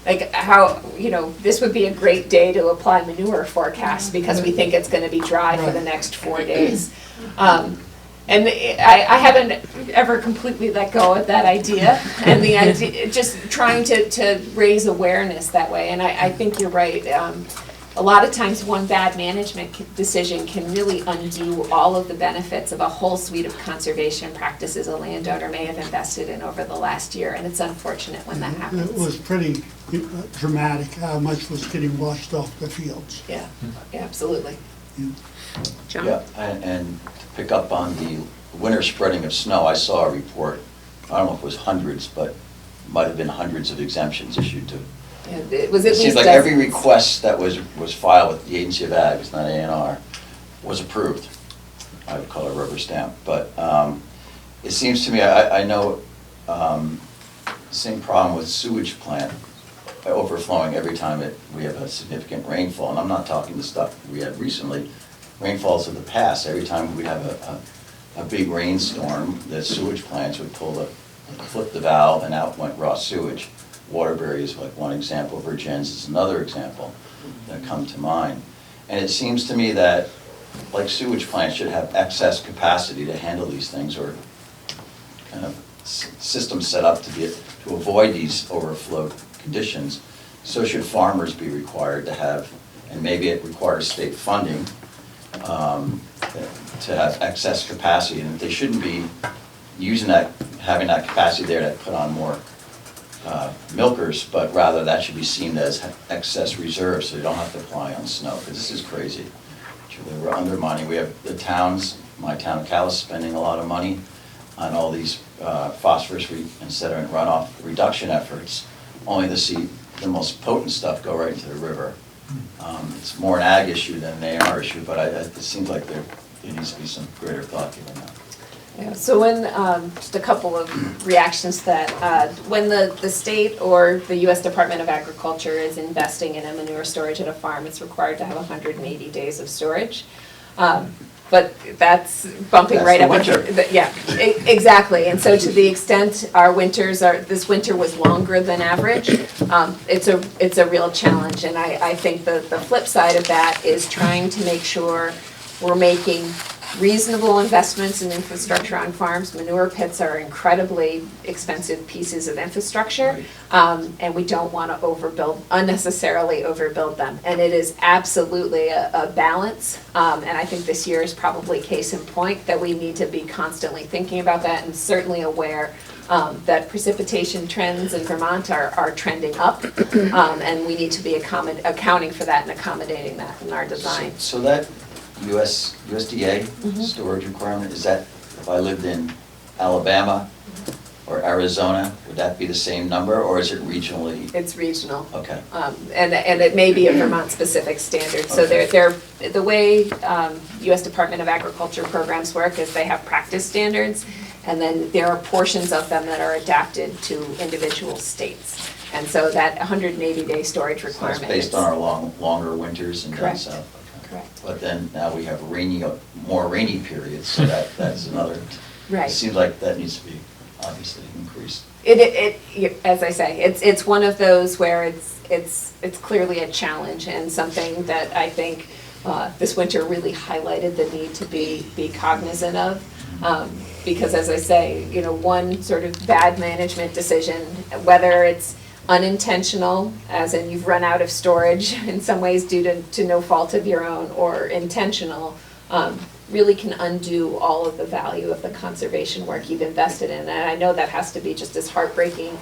Like how, you know, this would be a great day to apply manure forecast because we think it's gonna be dry for the next 4 days. And I haven't ever completely let go of that idea, and the idea, just trying to raise awareness that way. And I think you're right. A lot of times one bad management decision can really undo all of the benefits of a whole suite of conservation practices a landowner may have invested in over the last year, and it's unfortunate when that happens.
It was pretty dramatic how much was getting washed off the fields.
Yeah, absolutely.
John?
Yeah, and to pick up on the winter spreading of snow, I saw a report, I don't know if it was hundreds, but might have been hundreds of exemptions issued to.
Yeah, it was at least
seems like
dozens.
every request that was filed with the Agency of Ag, it's not A&R, was approved. I would call it a rubber stamp, but it seems to me, I know same problem with sewage plant overflowing every time we have a significant rainfall, and I'm not talking the stuff we had recently, rainfalls of the past. Every time we have a big rainstorm, the sewage plants would flip the valve and out went raw sewage. Waterbury is like one example, Virgins is another example that come to mind. And it seems to me that like sewage plants should have excess capacity to handle these things, or kind of systems set up to avoid these overflow conditions. So should farmers be required to have, and maybe it requires state funding, to have excess capacity, and they shouldn't be using having that capacity there to put on more milkers, but rather that should be seen as excess reserves, so they don't have to rely on snow, because this is crazy. We're undermining. We have the towns, my town of Calais, spending a lot of money on all these phosphorus and sediment runoff reduction efforts, only to see the most potent stuff go right into the river. It's more an ag issue than an AR issue, but it seems like there needs to be some greater thought given that.
Yeah, so when, just a couple of reactions to that, when the state or the U.S. Department of Agriculture is investing in a manure storage at a farm, it's required to have 180 days of storage. But that's bumping right up. Yeah, exactly. And so to the extent our winters this winter was longer than average, it's a real challenge. And I think the flip side of that is trying to make sure we're making reasonable investments in infrastructure on farms. Manure pits are incredibly expensive pieces of infrastructure, and we don't want to unnecessarily overbuild them. And it is absolutely a balance, and I think this year is probably case in point that we need to be constantly thinking about that, and certainly aware that precipitation trends in Vermont are trending up, and we need to be accounting for that and accommodating that in our design.
So that USDA storage requirement, is that if I lived in Alabama or Arizona, would that be the same number, or is it regionally?
It's regional.
Okay.
And it may be a Vermont-specific standard. So
Okay.
the way US Department of Agriculture programs work is they have practice standards, and then there are portions of them that are adapted to individual states. And so that 180-day storage
So
requirement.
That's based on our longer winters and down
Correct.
south. Okay.
Correct.
But then now we have more rainy periods, so that's another.
Right.
It seems like that needs to be obviously increased.
As I say, it's one of those where it's clearly a challenge and something that I think this winter really highlighted the need to be cognizant of. Because as I say, one sort of bad management decision, whether it's unintentional, as in you've run out of storage in some ways due to no fault of your own, or intentional, really can undo all of the value of the conservation work you've invested in. And I know that has to be just as heartbreaking,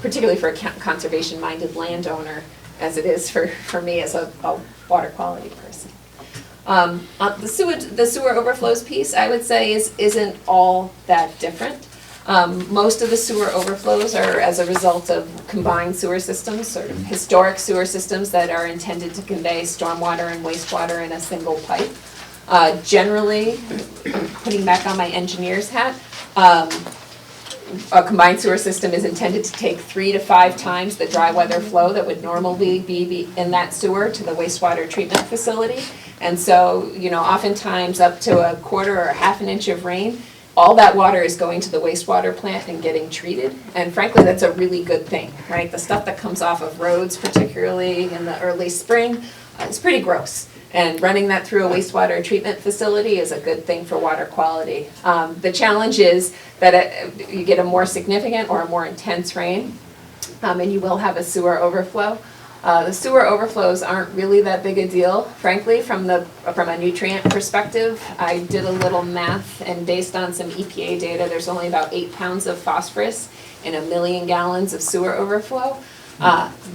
particularly for a conservation-minded landowner, as it is for me as a water quality person. The sewer overflows piece, I would say, isn't all that different. Most of the sewer overflows are as a result of combined sewer systems, sort of historic sewer systems that are intended to convey stormwater and wastewater in a single pipe. Generally, putting back on my engineer's hat, a combined sewer system is intended to take 3 to 5 times the dry weather flow that would normally be in that sewer to the wastewater treatment facility. And so, oftentimes up to a quarter or half an inch of rain, all that water is going to the wastewater plant and getting treated. And frankly, that's a really good thing, right? The stuff that comes off of roads, particularly in the early spring, is pretty gross. And running that through a wastewater treatment facility is a good thing for water quality. The challenge is that you get a more significant or a more intense rain, and you will have a sewer overflow. The sewer overflows aren't really that big a deal, frankly, from a nutrient perspective. I did a little math, and based on some EPA data, there's only about 8 pounds of phosphorus in 1 million gallons of sewer overflow.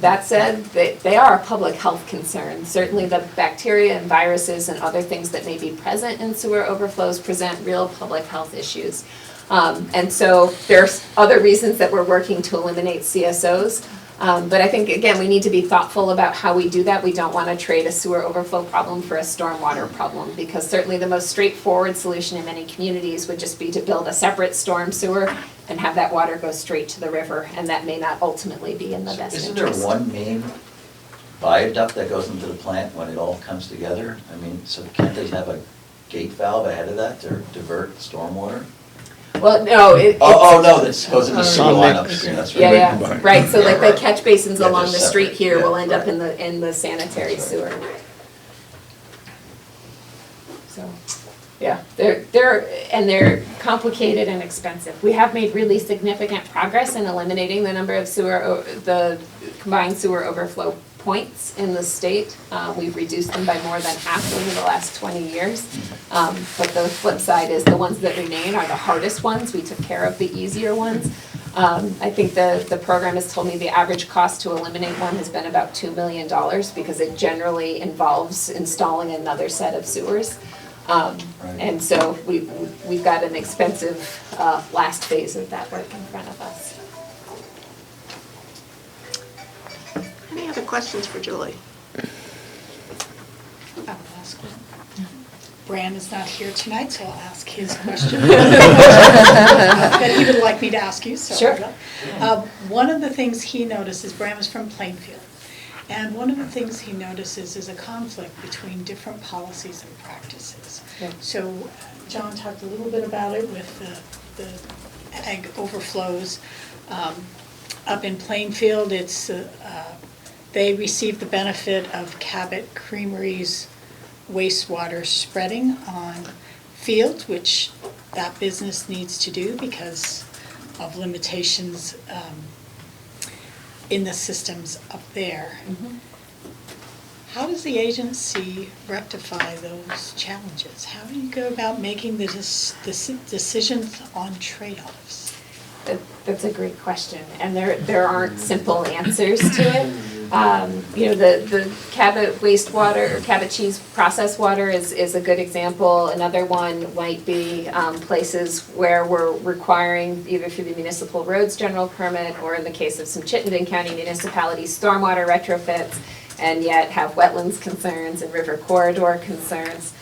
That said, they are a public health concern. Certainly the bacteria and viruses and other things that may be present in sewer overflows present real public health issues. And so there's other reasons that we're working to eliminate CSOs. But I think, again, we need to be thoughtful about how we do that. We don't want to trade a sewer overflow problem for a stormwater problem, because certainly the most straightforward solution in many communities would just be to build a separate storm sewer and have that water go straight to the river, and that may not ultimately be in the best interest.
Isn't there one main viaduct that goes into the plant when it all comes together? I mean, so can't they have a gate valve ahead of that to divert stormwater?
Well, no,
Oh, no, that goes in the sewer line upstream, that's right.
Yeah, right, so like the catch basins
Yeah,
along
they're
the street
separate.
here will
Yeah,
end up
right.
in the sanitary sewer. So, yeah, they're complicated and expensive. We have made really significant progress in eliminating the number of the combined sewer overflow points in the state. We've reduced them by more than half over the last 20 years. But the flip side is the ones that remain are the hardest ones. We took care of the easier ones. I think the program has told me the average cost to eliminate one has been about $2 million, because it generally involves installing another set of sewers. And so we've got an expensive last phase of that work in front of us.
Any other questions for Julie?
I'll ask one. Bram is not here tonight, so I'll ask his question. That he would like me to ask you, so.
Sure.
One of the things he notices, Bram is from Plainfield, and one of the things he notices is a conflict between different policies and practices.
Yeah.
So John talked a little bit about it with the ag overflows. Up in Plainfield, it's they receive the benefit of Cabot Creamery's wastewater spreading on fields, which that business needs to do because of limitations in the systems up there.
Mm-hmm.
How does the agency rectify those challenges? How do you go about making the decisions on trade-offs?
That's a great question, and there aren't simple answers to it. The Cabot wastewater, or Cabot cheese process water is a good example. Another one might be places where we're requiring, either through the municipal roads general permit, or in the case of some Chittenden County municipalities, stormwater retrofits, and yet have wetlands concerns and river corridor concerns.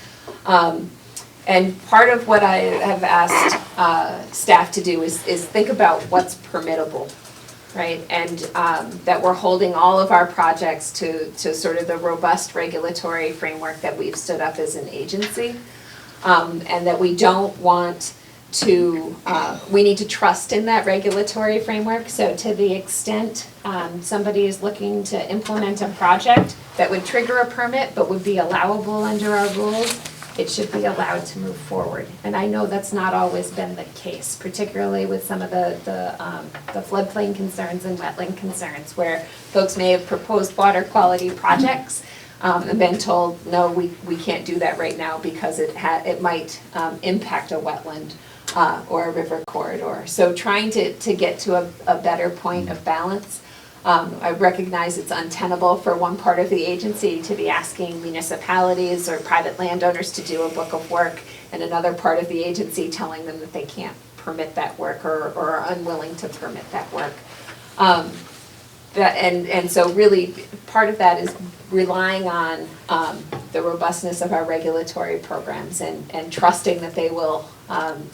And part of what I have asked staff to do is think about what's permittable, right? And that we're holding all of our projects to sort of the robust regulatory framework that we've stood up as an agency. And that we don't want to, we need to trust in that regulatory framework. So to the extent somebody is looking to implement a project that would trigger a permit but would be allowable under our rules, it should be allowed to move forward. And I know that's not always been the case, particularly with some of the floodplain concerns and wetland concerns, where folks may have proposed water quality projects and been told, no, we can't do that right now because it might impact a wetland or a river corridor. So trying to get to a better point of balance. I recognize it's untenable for one part of the agency to be asking municipalities or private landowners to do a book of work, and another part of the agency telling them that they can't permit that work or are unwilling to permit that work. And so really, part of that is relying on the robustness of our regulatory programs and trusting that they will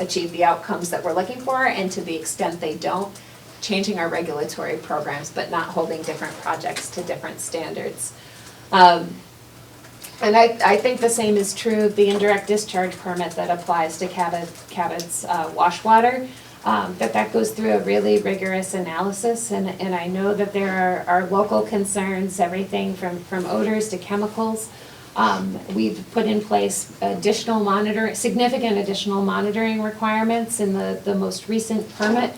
achieve the outcomes that we're looking for, and to the extent they don't, changing our regulatory programs, but not holding different projects to different standards. And I think the same is true of the indirect discharge permit that applies to Cabot's wash water, that goes through a really rigorous analysis, and I know that there are local concerns, everything from odors to chemicals. We've put in place significant additional monitoring requirements in the most recent permit.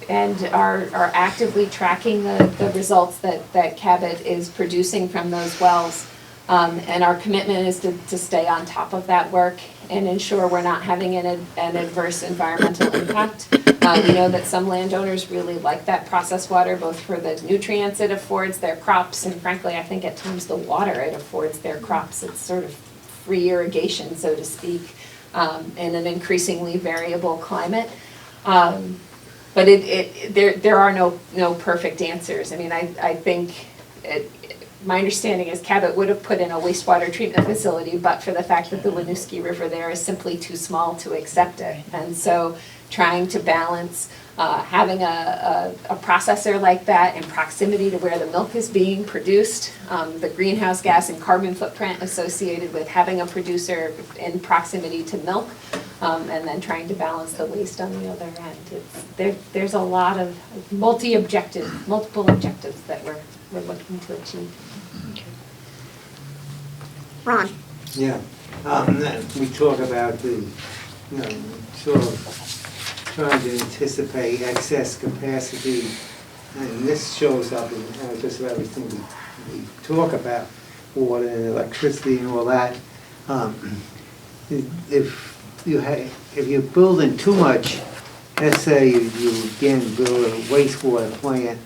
And are actively tracking the results that Cabot is producing from those wells. And our commitment is to stay on top of that work and ensure we're not having an adverse environmental impact. We know that some landowners really like that processed water, both for the nutrients it affords their crops, and frankly, I think at times the water it affords their crops. It's sort of free irrigation, so to speak, in an increasingly variable climate. But there are no perfect answers. I mean, I think my understanding is Cabot would have put in a wastewater treatment facility, but for the fact that the Winooski River there is simply too small to accept it. And so trying to balance having a processor like that in proximity to where the milk is being produced, the greenhouse gas and carbon footprint associated with having a producer in proximity to milk, and then trying to balance the waste on the other end. There's a lot of multiple objectives that we're looking to achieve.
Ron?
Yeah, we talk about the, sort of trying to anticipate excess capacity, and this shows up in just about everything we talk about, water and electricity and all that. If you're building too much, let's say you again build a wastewater plant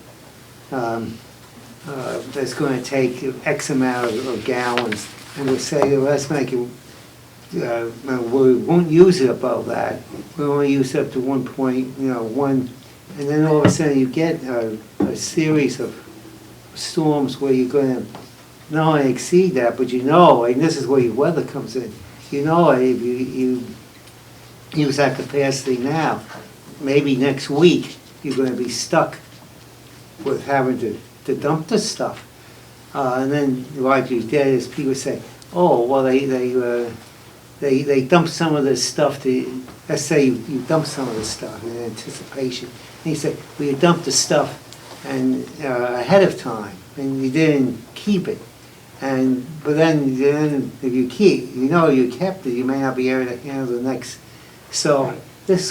that's going to take X amount of gallons, and we'll say, well, let's make it, we won't use it above that. We only use up to 1.1, and then all of a sudden you get a series of storms where you're going to not only exceed that, but and this is where your weather comes in, if you use that capacity now, maybe next week you're going to be stuck with having to dump this stuff. And then, like you did, as people say, oh, well, they dump some of this stuff let's say you dump some of this stuff in anticipation. And you say, well, you dumped the stuff ahead of time, and you didn't keep it. But then if you you kept it, you may not be able to handle the next. So this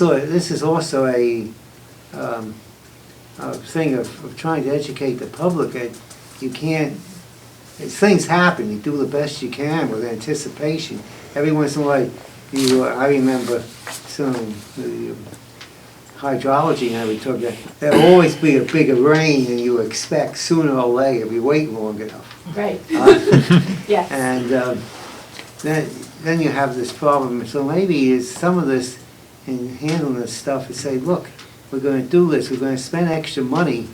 is also a thing of trying to educate the public that you can't. Things happen. You do the best you can with anticipation. Every once in a while, I remember some hydrology and everything, there'll always be a bigger rain than you expect sooner or later if you wait long enough.
Right. Yes.
And then you have this problem. So maybe is some of this in handling this stuff is say, look, we're going to do this, we're going to spend extra money,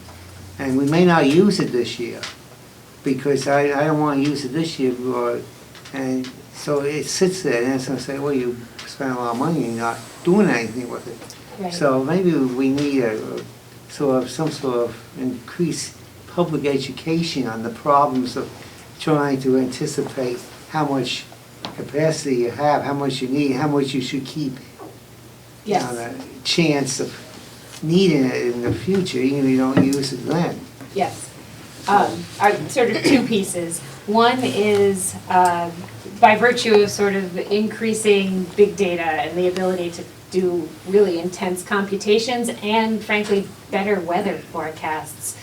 and we may not use it this year because I don't want to use it this year. And so it sits there, and it's going to say, well, you spent a lot of money and you're not doing anything with it.
Right.
So maybe we need some sort of increased public education on the problems of trying to anticipate how much capacity you have, how much you need, how much you should keep on a chance of needing it in the future, even if you don't use it then.
Yes. Sort of two pieces. One is by virtue of sort of increasing big data and the ability to do really intense computations and frankly better weather forecasts.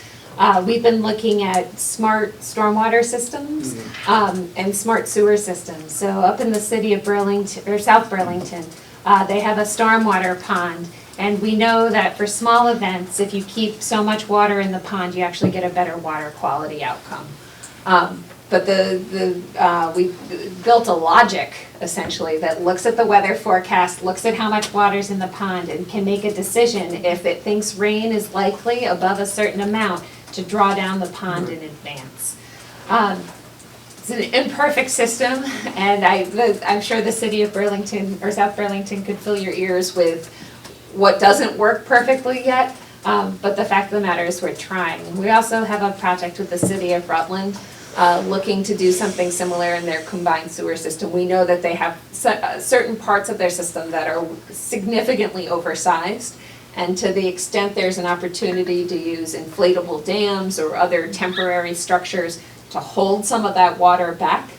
We've been looking at smart stormwater systems and smart sewer systems. So up in the city of Burlington, or South Burlington, they have a stormwater pond. And we know that for small events, if you keep so much water in the pond, you actually get a better water quality outcome. But we built a logic, essentially, that looks at the weather forecast, looks at how much water's in the pond, and can make a decision if it thinks rain is likely above a certain amount to draw down the pond in advance. It's an imperfect system, and I'm sure the city of Burlington, or South Burlington, could fill your ears with what doesn't work perfectly yet, but the fact of the matter is we're trying. We also have a project with the city of Rutland looking to do something similar in their combined sewer system. We know that they have certain parts of their system that are significantly oversized, and to the extent there's an opportunity to use inflatable dams or other temporary structures to hold some of that water back,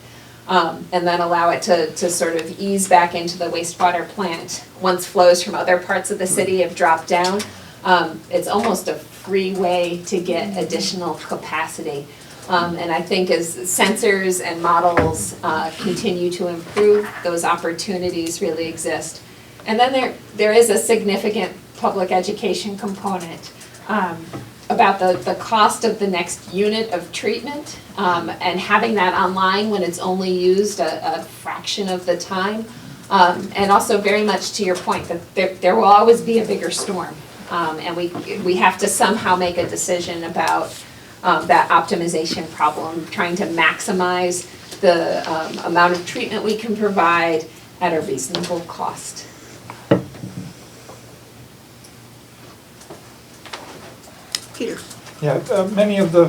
and then allow it to sort of ease back into the wastewater plant once flows from other parts of the city have dropped down. It's almost a free way to get additional capacity. And I think as sensors and models continue to improve, those opportunities really exist. And then there is a significant public education component about the cost of the next unit of treatment, and having that online when it's only used a fraction of the time. And also very much to your point that there will always be a bigger storm. And we have to somehow make a decision about that optimization problem, trying to maximize the amount of treatment we can provide at a reasonable cost.
Peter.
Yeah, many of the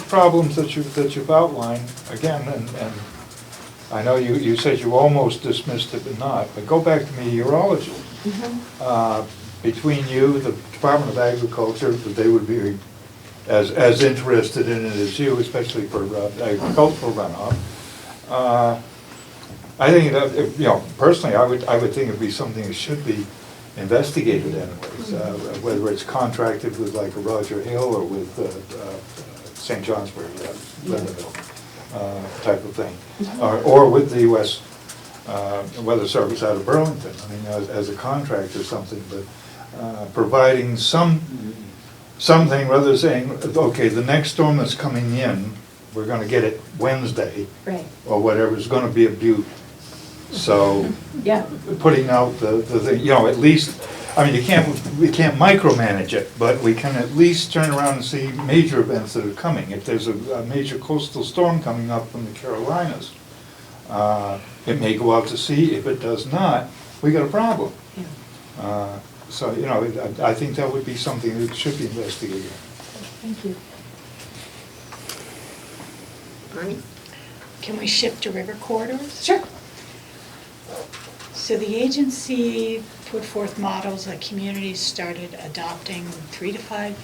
problems that you've outlined, again, and I know you said you almost dismissed it but not, but go back to meteorology. Between you, the Department of Agriculture, that they would be as interested in it as you, especially for agricultural runoff. I think that, personally, I would think it'd be something that should be investigated anyways, whether it's contracted with like a Roger Hill or with St. Johnsbury, Lindenville type of thing, or with the U.S. Weather Service out of Burlington. I mean, as a contract or something, but providing something rather than saying, okay, the next storm that's coming in, we're going to get it Wednesday,
right,
or whatever, is going to be a butte. So, putting out the thing, at least, I mean, we can't micromanage it, but we can at least turn around and see major events that are coming. If there's a major coastal storm coming up from the Carolinas, it may go out to sea. If it does not, we got a problem. So, I think that would be something that should be investigated.
Thank you.
Bernie?
Can we shift to river corridors?
Sure.
So the agency put forth models that communities started adopting 3 to 5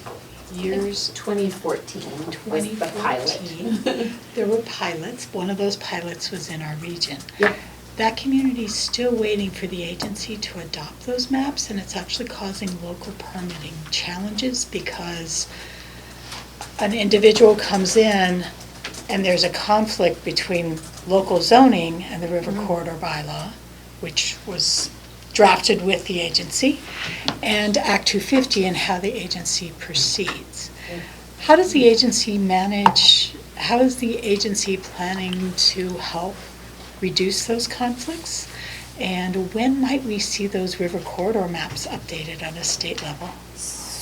years.
2014 was the pilot.
There were pilots. One of those pilots was in our region.
Yep.
That community is still waiting for the agency to adopt those maps, and it's actually causing local permitting challenges because an individual comes in and there's a conflict between local zoning and the river corridor bylaw, which was drafted with the agency, and Act 250 and how the agency proceeds. How does the agency manage, how is the agency planning to help reduce those conflicts? And when might we see those river corridor maps updated on a state level?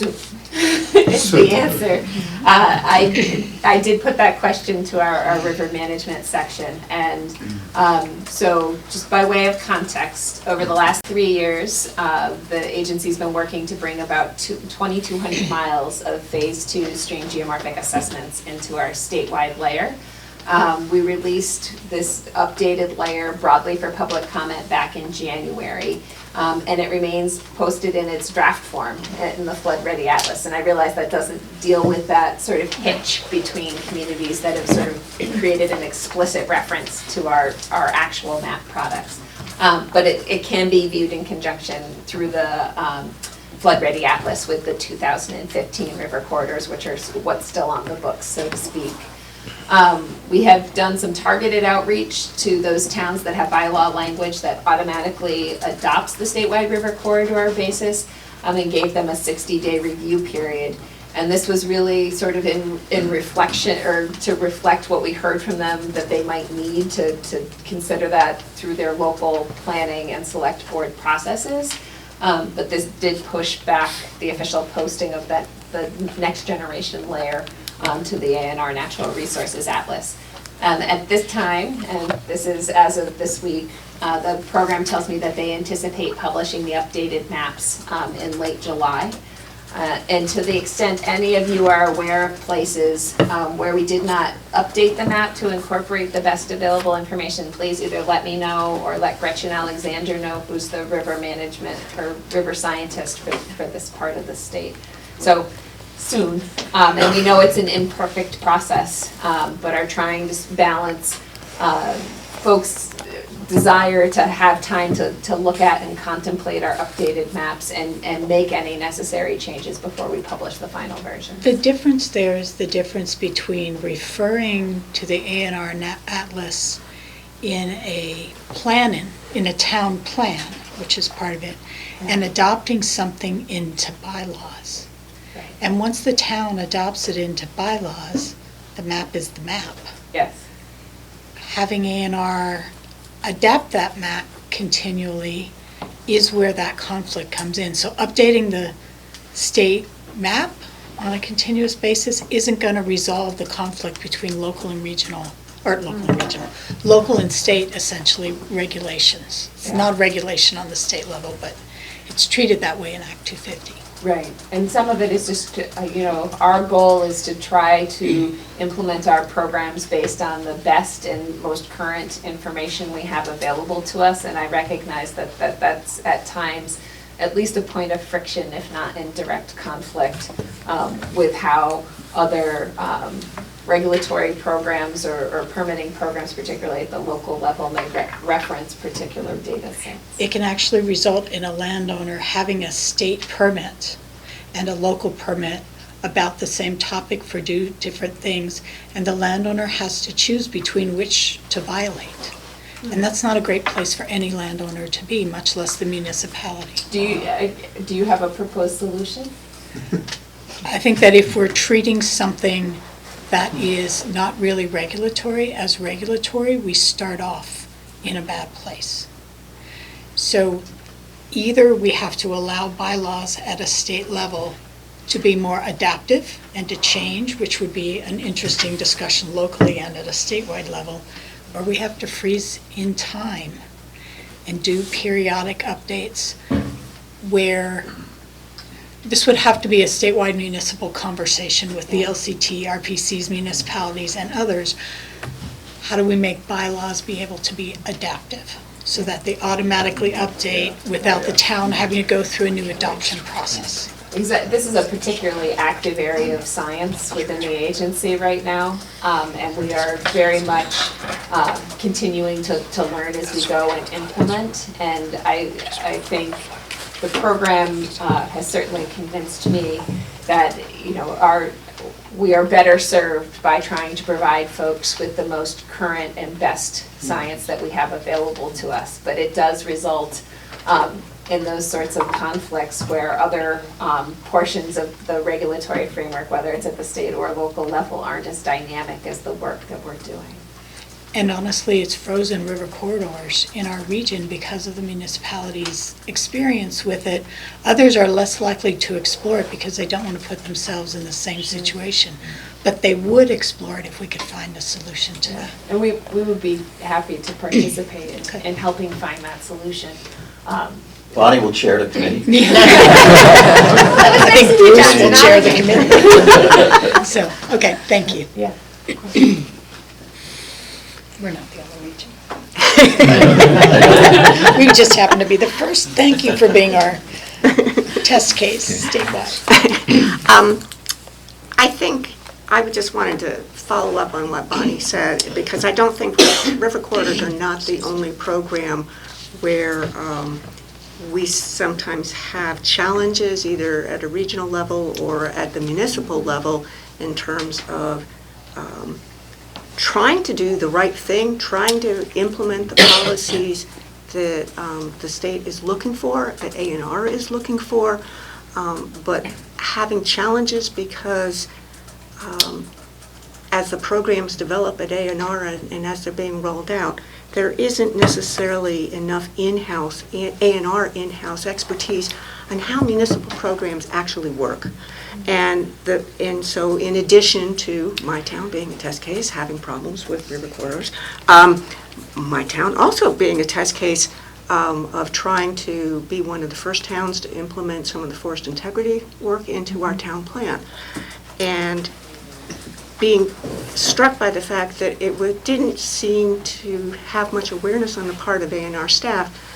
Is the answer. I did put that question to our river management section, and so just by way of context, over the last 3 years, the agency's been working to bring about 2,200 miles of Phase 2 stream geomorphic assessments into our statewide layer. We released this updated layer broadly for public comment back in January. And it remains posted in its draft form in the Flood Ready Atlas. And I realize that doesn't deal with that sort of hitch between communities that have sort of created an explicit reference to our actual map products. But it can be viewed in conjunction through the Flood Ready Atlas with the 2015 river corridors, which are what's still on the books, so to speak. We have done some targeted outreach to those towns that have bylaw language that automatically adopts the statewide river corridor basis, and gave them a 60-day review period. And this was really sort of in reflection, or to reflect what we heard from them that they might need to consider that through their local planning and select board processes. But this did push back the official posting of the next generation layer to the ANR Natural Resources Atlas. At this time, and this is as of this week, the program tells me that they anticipate publishing the updated maps in late July. And to the extent any of you are aware of places where we did not update the map to incorporate the best available information, please either let me know or let Gretchen Alexander know, who's the river management or river scientist for this part of the state. So soon, and we know it's an imperfect process, but are trying to balance folks' desire to have time to look at and contemplate our updated maps and make any necessary changes before we publish the final version.
The difference there is the difference between referring to the ANR Atlas in a plan, in a town plan, which is part of it, and adopting something into bylaws. And once the town adopts it into bylaws, the map is the map.
Yes.
Having ANR adapt that map continually is where that conflict comes in. So updating the state map on a continuous basis isn't going to resolve the conflict between local and regional, or local and state, essentially, regulations. It's not regulation on the state level, but it's treated that way in Act 250.
Right, and some of it is just, our goal is to try to implement our programs based on the best and most current information we have available to us, and I recognize that that's at times at least a point of friction, if not in direct conflict, with how other regulatory programs or permitting programs, particularly at the local level, may reference particular data sets.
It can actually result in a landowner having a state permit and a local permit about the same topic for different things, and the landowner has to choose between which to violate. And that's not a great place for any landowner to be, much less the municipality.
Do you have a proposed solution?
I think that if we're treating something that is not really regulatory as regulatory, we start off in a bad place. So either we have to allow bylaws at a state level to be more adaptive and to change, which would be an interesting discussion locally and at a statewide level, or we have to freeze in time and do periodic updates where this would have to be a statewide municipal conversation with the LCT, RPCs, municipalities, and others. How do we make bylaws be able to be adaptive so that they automatically update without the town having to go through a new adoption process?
This is a particularly active area of science within the agency right now, and we are very much continuing to learn as we go and implement. And I think the program has certainly convinced me that we are better served by trying to provide folks with the most current and best science that we have available to us. But it does result in those sorts of conflicts where other portions of the regulatory framework, whether it's at the state or local level, aren't as dynamic as the work that we're doing.
And honestly, it's frozen river corridors in our region because of the municipality's experience with it. Others are less likely to explore it because they don't want to put themselves in the same situation. But they would explore it if we could find a solution to that.
And we would be happy to participate in helping find that solution.
Bonnie will chair the committee.
I think Bruce will chair the committee. So, okay, thank you.
Yeah.
We're not the only region. We just happen to be the first. Thank you for being our test case statewide.
I think I just wanted to follow up on what Bonnie said, because I don't think river corridors are not the only program where we sometimes have challenges either at a regional level or at the municipal level in terms of trying to do the right thing, trying to implement the policies that the state is looking for, that A&R is looking for, but having challenges because as the programs develop at A&R and as they're being rolled out, there isn't necessarily enough in-house, A&R in-house expertise on how municipal programs actually work. And so in addition to my town being a test case, having problems with river corridors, my town also being a test case of trying to be one of the first towns to implement some of the forest integrity work into our town plan. And being struck by the fact that it didn't seem to have much awareness on the part of A&R staff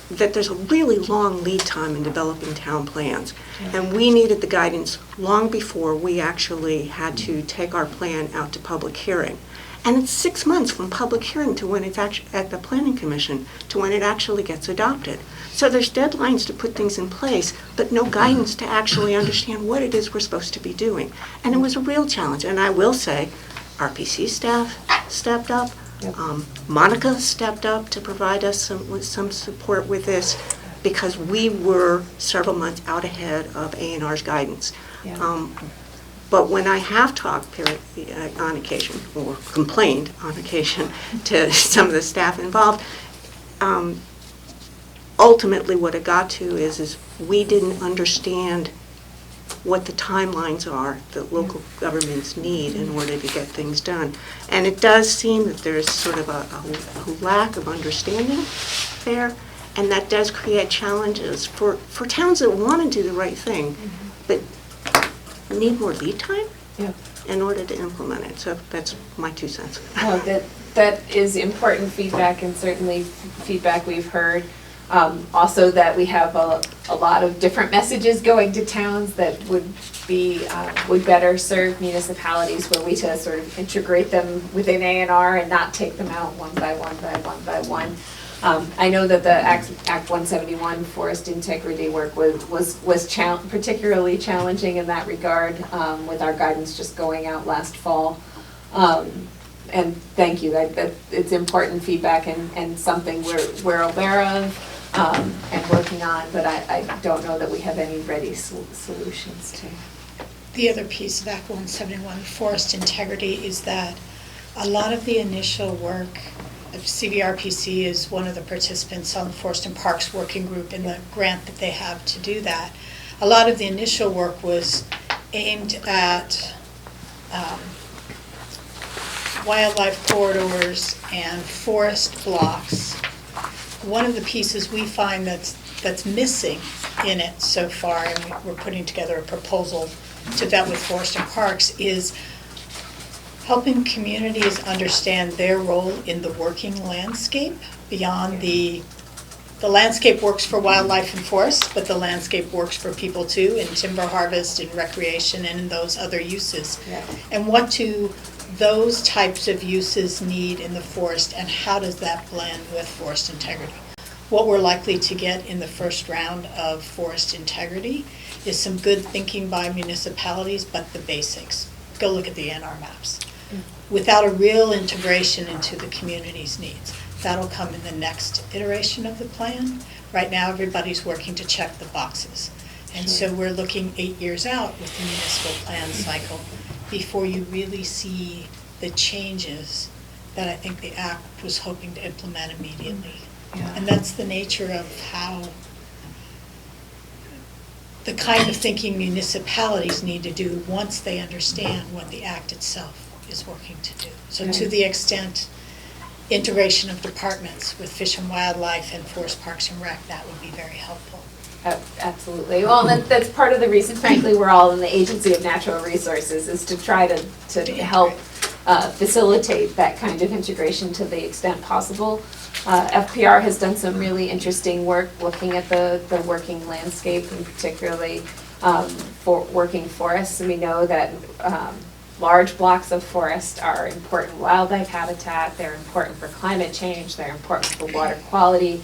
that there's a really long lead time in developing town plans. And we needed the guidance long before we actually had to take our plan out to public hearing. And it's 6 months from public hearing to when it's actually at the Planning Commission to when it actually gets adopted. So there's deadlines to put things in place, but no guidance to actually understand what it is we're supposed to be doing. And it was a real challenge. And I will say, RPC staff stepped up. Monica stepped up to provide us with some support with this because we were several months out ahead of A&R's guidance.
Yeah.
But when I have talked on occasion, or complained on occasion to some of the staff involved, ultimately what it got to is we didn't understand what the timelines are that local governments need in order to get things done. And it does seem that there's sort of a lack of understanding there, and that does create challenges for towns that want to do the right thing, but need more lead time in order to implement it. So that's my 2 cents.
No, that is important feedback, and certainly feedback we've heard. Also that we have a lot of different messages going to towns that would better serve municipalities were we to sort of integrate them within A&R and not take them out one by one by one by one. I know that the Act 171 forest integrity work was particularly challenging in that regard, with our guidance just going out last fall. And thank you, that it's important feedback and something we're aware of and working on, but I don't know that we have any ready solutions to.
The other piece of Act 171 forest integrity is that a lot of the initial work, CVRPC is one of the participants on the Forest and Parks Working Group in the grant that they have to do that. A lot of the initial work was aimed at wildlife corridors and forest blocks. One of the pieces we find that's missing in it so far, and we're putting together a proposal to vet with Forest and Parks, is helping communities understand their role in the working landscape beyond the landscape works for wildlife and forests, but the landscape works for people too, in timber harvest and recreation and in those other uses.
Yeah.
And what do those types of uses need in the forest, and how does that blend with forest integrity? What we're likely to get in the first round of forest integrity is some good thinking by municipalities, but the basics. Go look at the NR maps. Without a real integration into the community's needs. That'll come in the next iteration of the plan, Right now, everybody's working to check the boxes. And so we're looking 8 years out with the municipal plan cycle before you really see the changes that I think the act was hoping to implement immediately. And that's the nature of how, the kind of thinking municipalities need to do once they understand what the act itself is working to do. So to the extent integration of departments with Fish and Wildlife and Forest Parks and Rec, that would be very helpful.
Absolutely. Well, and that's part of the reason, frankly, we're all in the Agency of Natural Resources, is to try to help facilitate that kind of integration to the extent possible. FPR has done some really interesting work looking at the working landscape, and particularly for working forests. And we know that large blocks of forest are important wildlife habitat, they're important for climate change, they're important for water quality.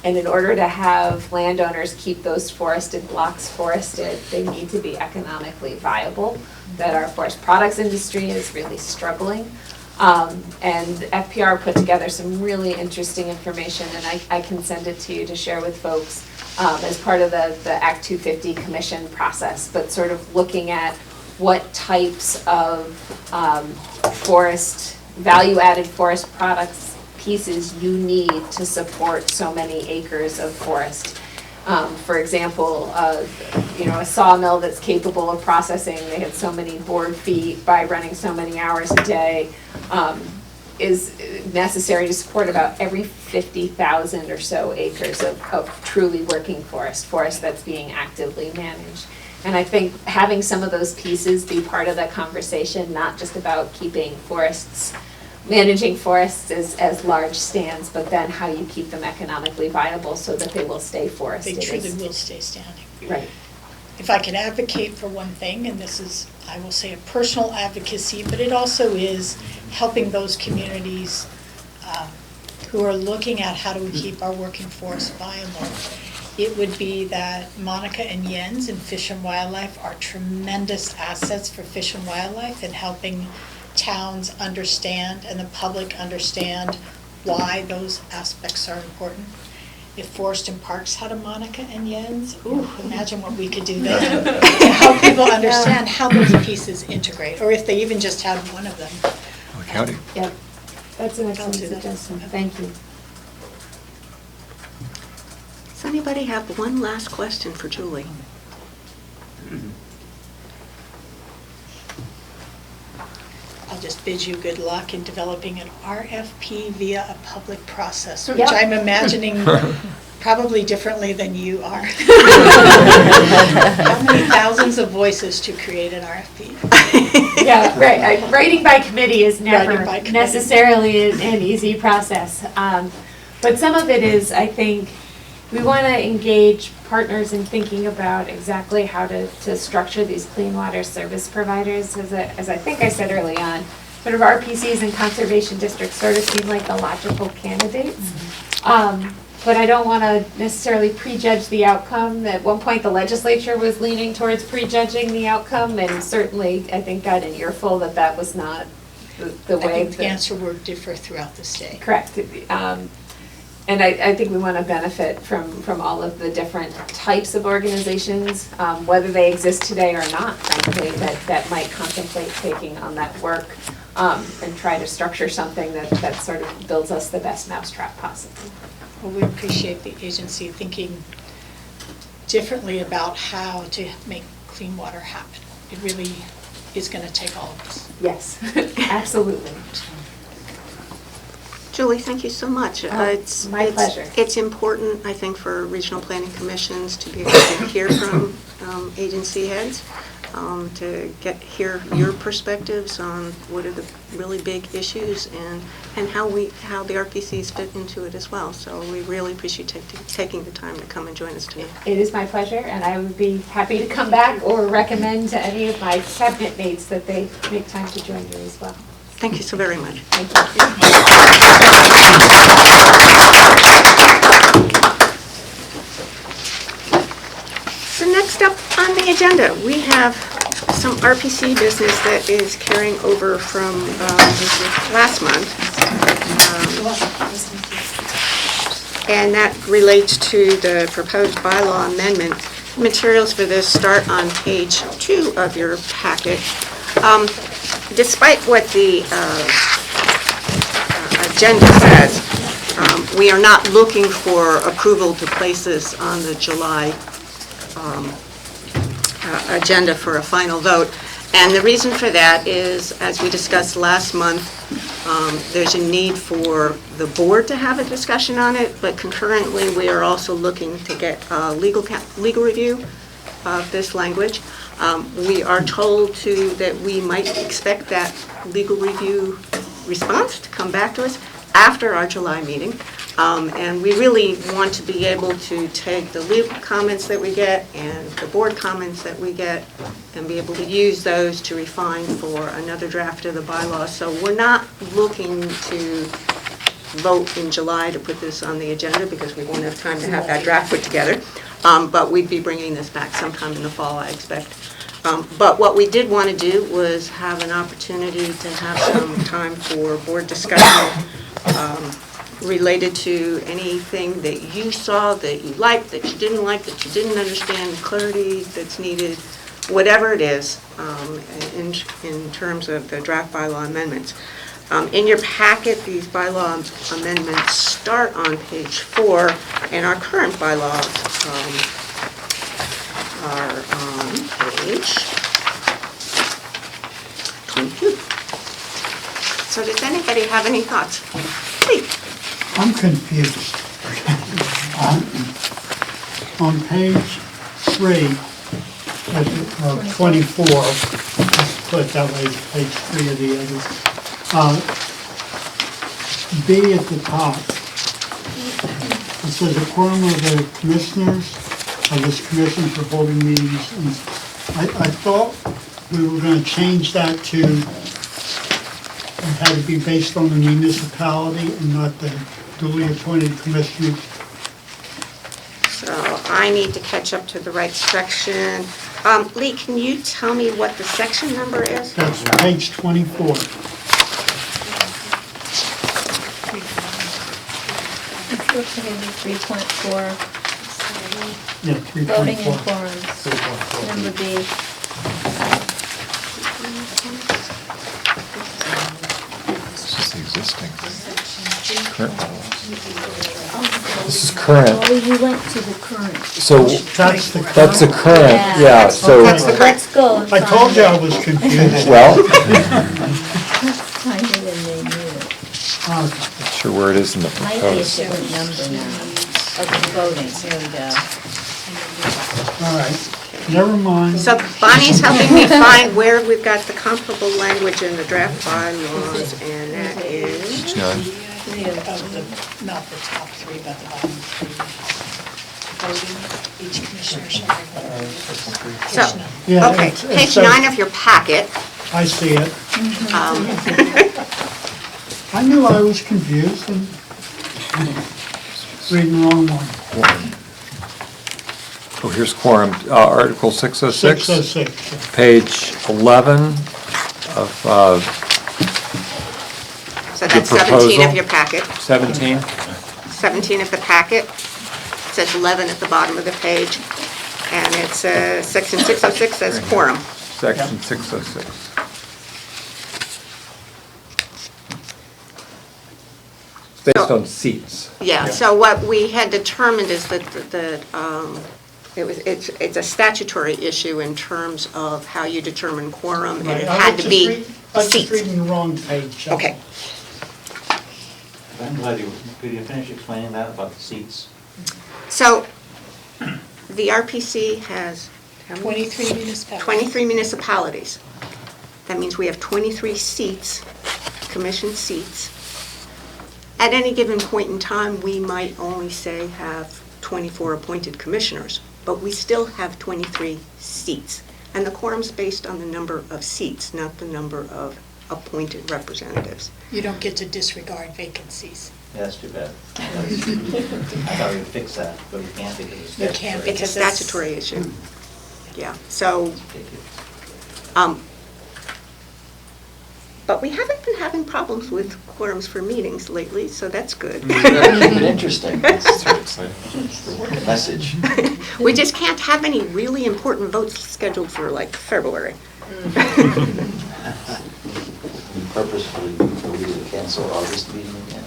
And in order to have landowners keep those forested blocks forested, they need to be economically viable. That our forest products industry is really struggling. And FPR put together some really interesting information, and I can send it to you to share with folks as part of the Act 250 commission process, but sort of looking at what types of value-added forest products pieces you need to support so many acres of forest. For example, a sawmill that's capable of processing, they had so many board feet by running so many hours a day, is necessary to support about every 50,000 or so acres of truly working forest that's being actively managed. And I think having some of those pieces be part of the conversation, not just about managing forests as large stands, but then how you keep them economically viable so that they will stay forested.
They truly will stay standing.
Right.
If I could advocate for one thing, and this is, I will say, a personal advocacy, but it also is helping those communities who are looking at how do we keep our working forest viable. It would be that Monica and Jens in Fish and Wildlife are tremendous assets for Fish and Wildlife in helping towns understand and the public understand why those aspects are important. If Forest and Parks had a Monica and Jens, imagine what we could do there to help people understand how those pieces integrate, or if they even just had one of them.
County.
Yep, that's an excellent suggestion. Thank you.
Does anybody have one last question for Julie?
I'll just bid you good luck in developing an RFP via a public process, which
Yep.
I'm imagining probably differently than you are. How many thousands of voices to create an RFP?
Yeah, right. Writing by committee is never
Writing by committee.
necessarily an easy process. But some of it is, I think, we want to engage partners in thinking about exactly how to structure these clean water service providers. As I think I said early on, sort of RPCs and conservation districts sort of seem like the logical candidates. But I don't want to necessarily prejudge the outcome. At one point, the legislature was leaning towards prejudging the outcome, and certainly, I think, got an earful that was not the way.
I think the answer would differ throughout the state.
Correct. And I think we want to benefit from all of the different types of organizations, whether they exist today or not, frankly, that might contemplate taking on that work and try to structure something that sort of builds us the best mousetrap possible.
Well, we appreciate the agency thinking differently about how to make clean water happen. It really is going to take all of us.
Yes, absolutely.
Julie, thank you so much. It's
my pleasure.
It's important, I think, for regional planning commissions to be able to hear from agency heads, to hear your perspectives on what are the really big issues and how the RPCs fit into it as well. So we really appreciate taking the time to come and join us tonight.
It is my pleasure, and I would be happy to come back or recommend to any of my cabinet mates that they make time to join you as well.
Thank you so very much.
Thank you.
So next up on the agenda, we have some RPC business that is carrying over from last month. and that relates to the proposed bylaw amendment. Materials for this start on page 2 of your packet. Despite what the agenda says, we are not looking for approval to place this on the July agenda for a final vote. And the reason for that is, as we discussed last month, there's a need for the board to have a discussion on it, but concurrently, we are also looking to get a legal review of this language. We are told that we might expect that legal review response to come back to us after our July meeting. And we really want to be able to take the legal comments that we get and the board comments that we get and be able to use those to refine for another draft of the bylaws. So we're not looking to vote in July to put this on the agenda because we won't have time to have that draft put together. But we'd be bringing this back sometime in the fall, I expect. But what we did want to do was have an opportunity to have some time for board discussion related to anything that you saw, that you liked, that you didn't like, that you didn't understand, clarity that's needed, whatever it is, in terms of the draft bylaw amendments. In your packet, these bylaw amendments start on page 4, and our current bylaws are on page 22. So does anybody have any thoughts? Please.
I'm confused. On page 3 of 24, let's put it that way, it's page 3 of the others. B at the top, it says a quorum of the commissioners of this commission for holding meetings. And I thought we were going to change that to, it had to be based on the municipality and not the duly appointed commissioners.
So I need to catch up to the right section. Lee, can you tell me what the section number is?
That's page 24.
Maybe 3.4,
Yeah,
voting and
3.4.
quorums, number B.
This is the existing. Current. This is current.
Oh, you went to the current.
So
That's the
that's the current, yeah, so,
Let's go. and
I
find
told you
it.
I was confused.
well,
Let's find it in the new.
Okay.
not sure where it is in the
Might be a
proposed.
different number now. Okay, voting, here we go.
All right, never mind.
So Bonnie's helping me find where we've got the comparable language in the draft bylaws, and that is,
Page 9.
Of the, not the top 3, but the bottom 3. Voting, each commissioner shall have
so,
one.
Yeah,
okay,
it
page
says-
9 of your packet.
I see it. I knew I was confused and reading the wrong one.
Oh, here's quorum, Article 606.
606.
Page 11 of
So
The
that's 17
proposal.
of your packet.
17.
17 of the packet. It says 11 at the bottom of the page. And it's section 606 says quorum.
Section 606. Based on seats.
Yeah, so what we had determined is that it's a statutory issue in terms of how you determine quorum, and it had to be
I was just
seats.
reading the wrong page.
Okay.
I'm glad could you finish explaining that about the seats?
So the RPC has how many?
23 municipalities.
23 municipalities. That means we have 23 seats, commission seats. At any given point in time, we might only say have 24 appointed commissioners, but we still have 23 seats. And the quorum's based on the number of seats, not the number of appointed representatives.
You don't get to disregard vacancies.
Yeah, that's too bad. I thought we would fix that, but we can't because it's
You can't
statutory.
It's a
Because it's-
statutory issue. Yeah, so, But we haven't been having problems with quorums for meetings lately, so that's good.
Interesting. It's a message.
We just can't have any really important votes scheduled for like February.
Purposefully, we would cancel August meeting again.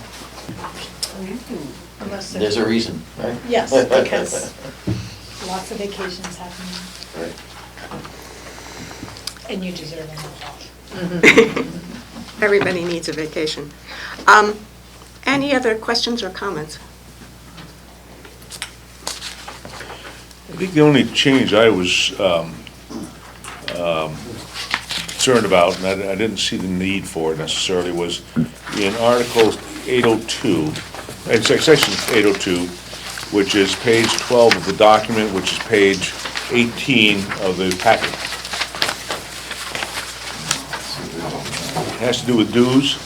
Unless
There's a reason, right?
Yes, because lots of vacations happening,
Right.
and you deserve them all.
Everybody needs a vacation. Any other questions or comments?
I think the only change I was concerned about, and I didn't see the need for it necessarily, was in Article 802, it's Section 802, which is page 12 of the document, which is page 18 of the packet. It has to do with dues.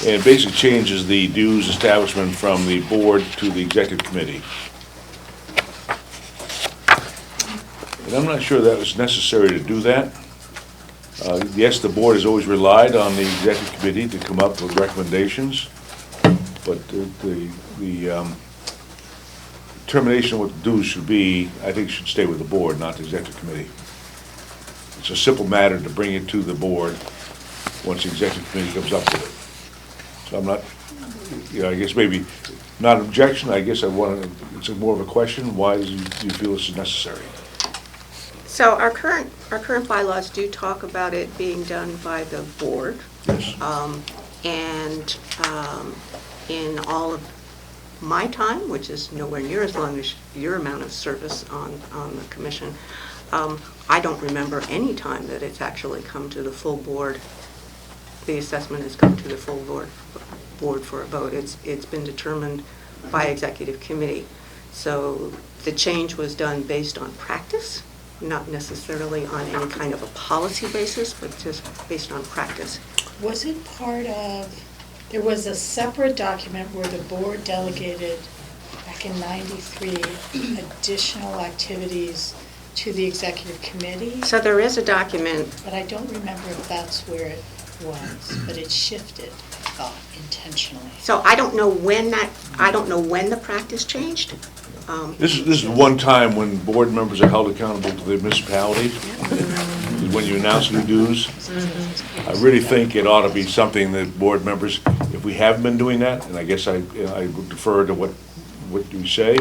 And it basically changes the dues establishment from the board to the executive committee. And I'm not sure that was necessary to do that. Yes, the board has always relied on the executive committee to come up with recommendations, but the determination of what the dues should be, I think should stay with the board, not the executive committee. It's a simple matter to bring it to the board once the executive committee comes up with it. So I'm not, I guess maybe not an objection, I guess it's more of a question, why do you feel this is necessary?
So our current bylaws do talk about it being done by the board.
Yes.
And in all of my time, which is nowhere near as long as your amount of service on the commission, I don't remember any time that it's actually come to the full board. The assessment has come to the full board for a vote. It's been determined by executive committee. So the change was done based on practice, not necessarily on any kind of a policy basis, but just based on practice.
Was it part of, there was a separate document where the board delegated, back in '93, additional activities to the executive committee?
So there is a document.
But I don't remember if that's where it was, but it shifted, I thought, intentionally.
So I don't know when the practice changed.
This is one time when board members are held accountable to the municipality, when you announce new dues. I really think it ought to be something that board members, if we haven't been doing that, and I guess I would defer to what you say,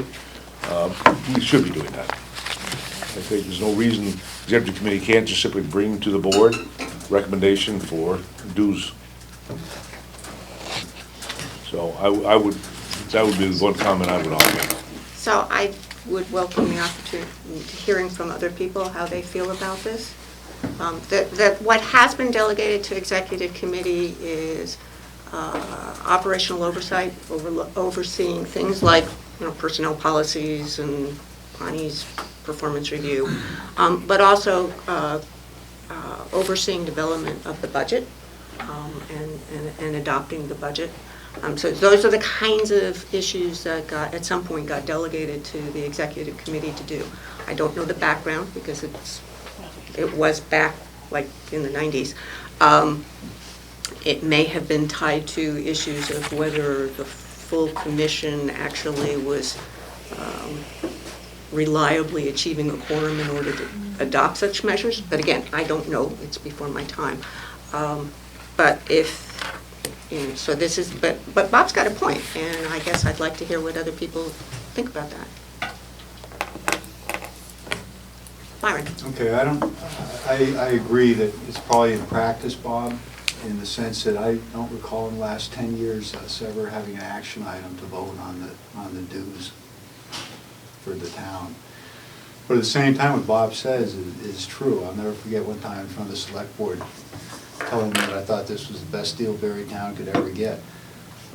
we should be doing that. I think there's no reason the executive committee can't just simply bring to the board recommendation for dues. So that would be the one comment I would offer.
So I would welcome the opportunity, hearing from other people how they feel about this. What has been delegated to executive committee is operational oversight, overseeing things like personnel policies and Bonnie's performance review, but also overseeing development of the budget and adopting the budget. So those are the kinds of issues that at some point got delegated to the executive committee to do. I don't know the background because it was back like in the 90s. It may have been tied to issues of whether the full commission actually was reliably achieving a quorum in order to adopt such measures. But again, I don't know. It's before my time. But if so this is, but Bob's got a point, and I guess I'd like to hear what other people think about that. Byron.
Okay, I agree that it's probably in practice, Bob, in the sense that I don't recall in the last 10 years us ever having an action item to vote on the dues for the town. But at the same time, what Bob says is true. I'll never forget one time in front of the select board telling me that I thought this was the best deal Berry Town could ever get.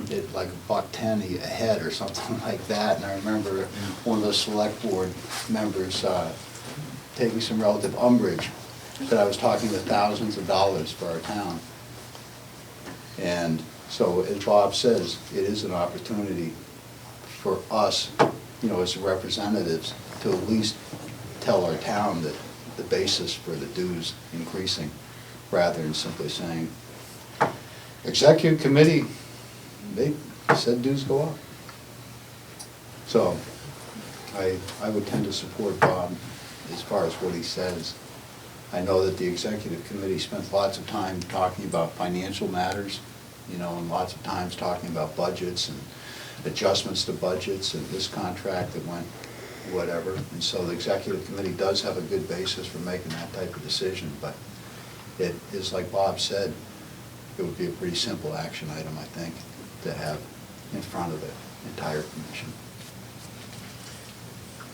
It like $1.10 a head or something like that. And I remember one of the select board members taking some relative umbrage that I was talking about thousands of dollars for our town. And so, as Bob says, it is an opportunity for us, as representatives, to at least tell our town that the basis for the dues increasing, rather than simply saying, executive committee, they said dues go up. So I would tend to support Bob as far as what he says. I know that the executive committee spent lots of time talking about financial matters, you know, and lots of times talking about budgets and adjustments to budgets and this contract that went whatever. And so the executive committee does have a good basis for making that type of decision, but it is, like Bob said, it would be a pretty simple action item, I think, to have in front of the entire commission.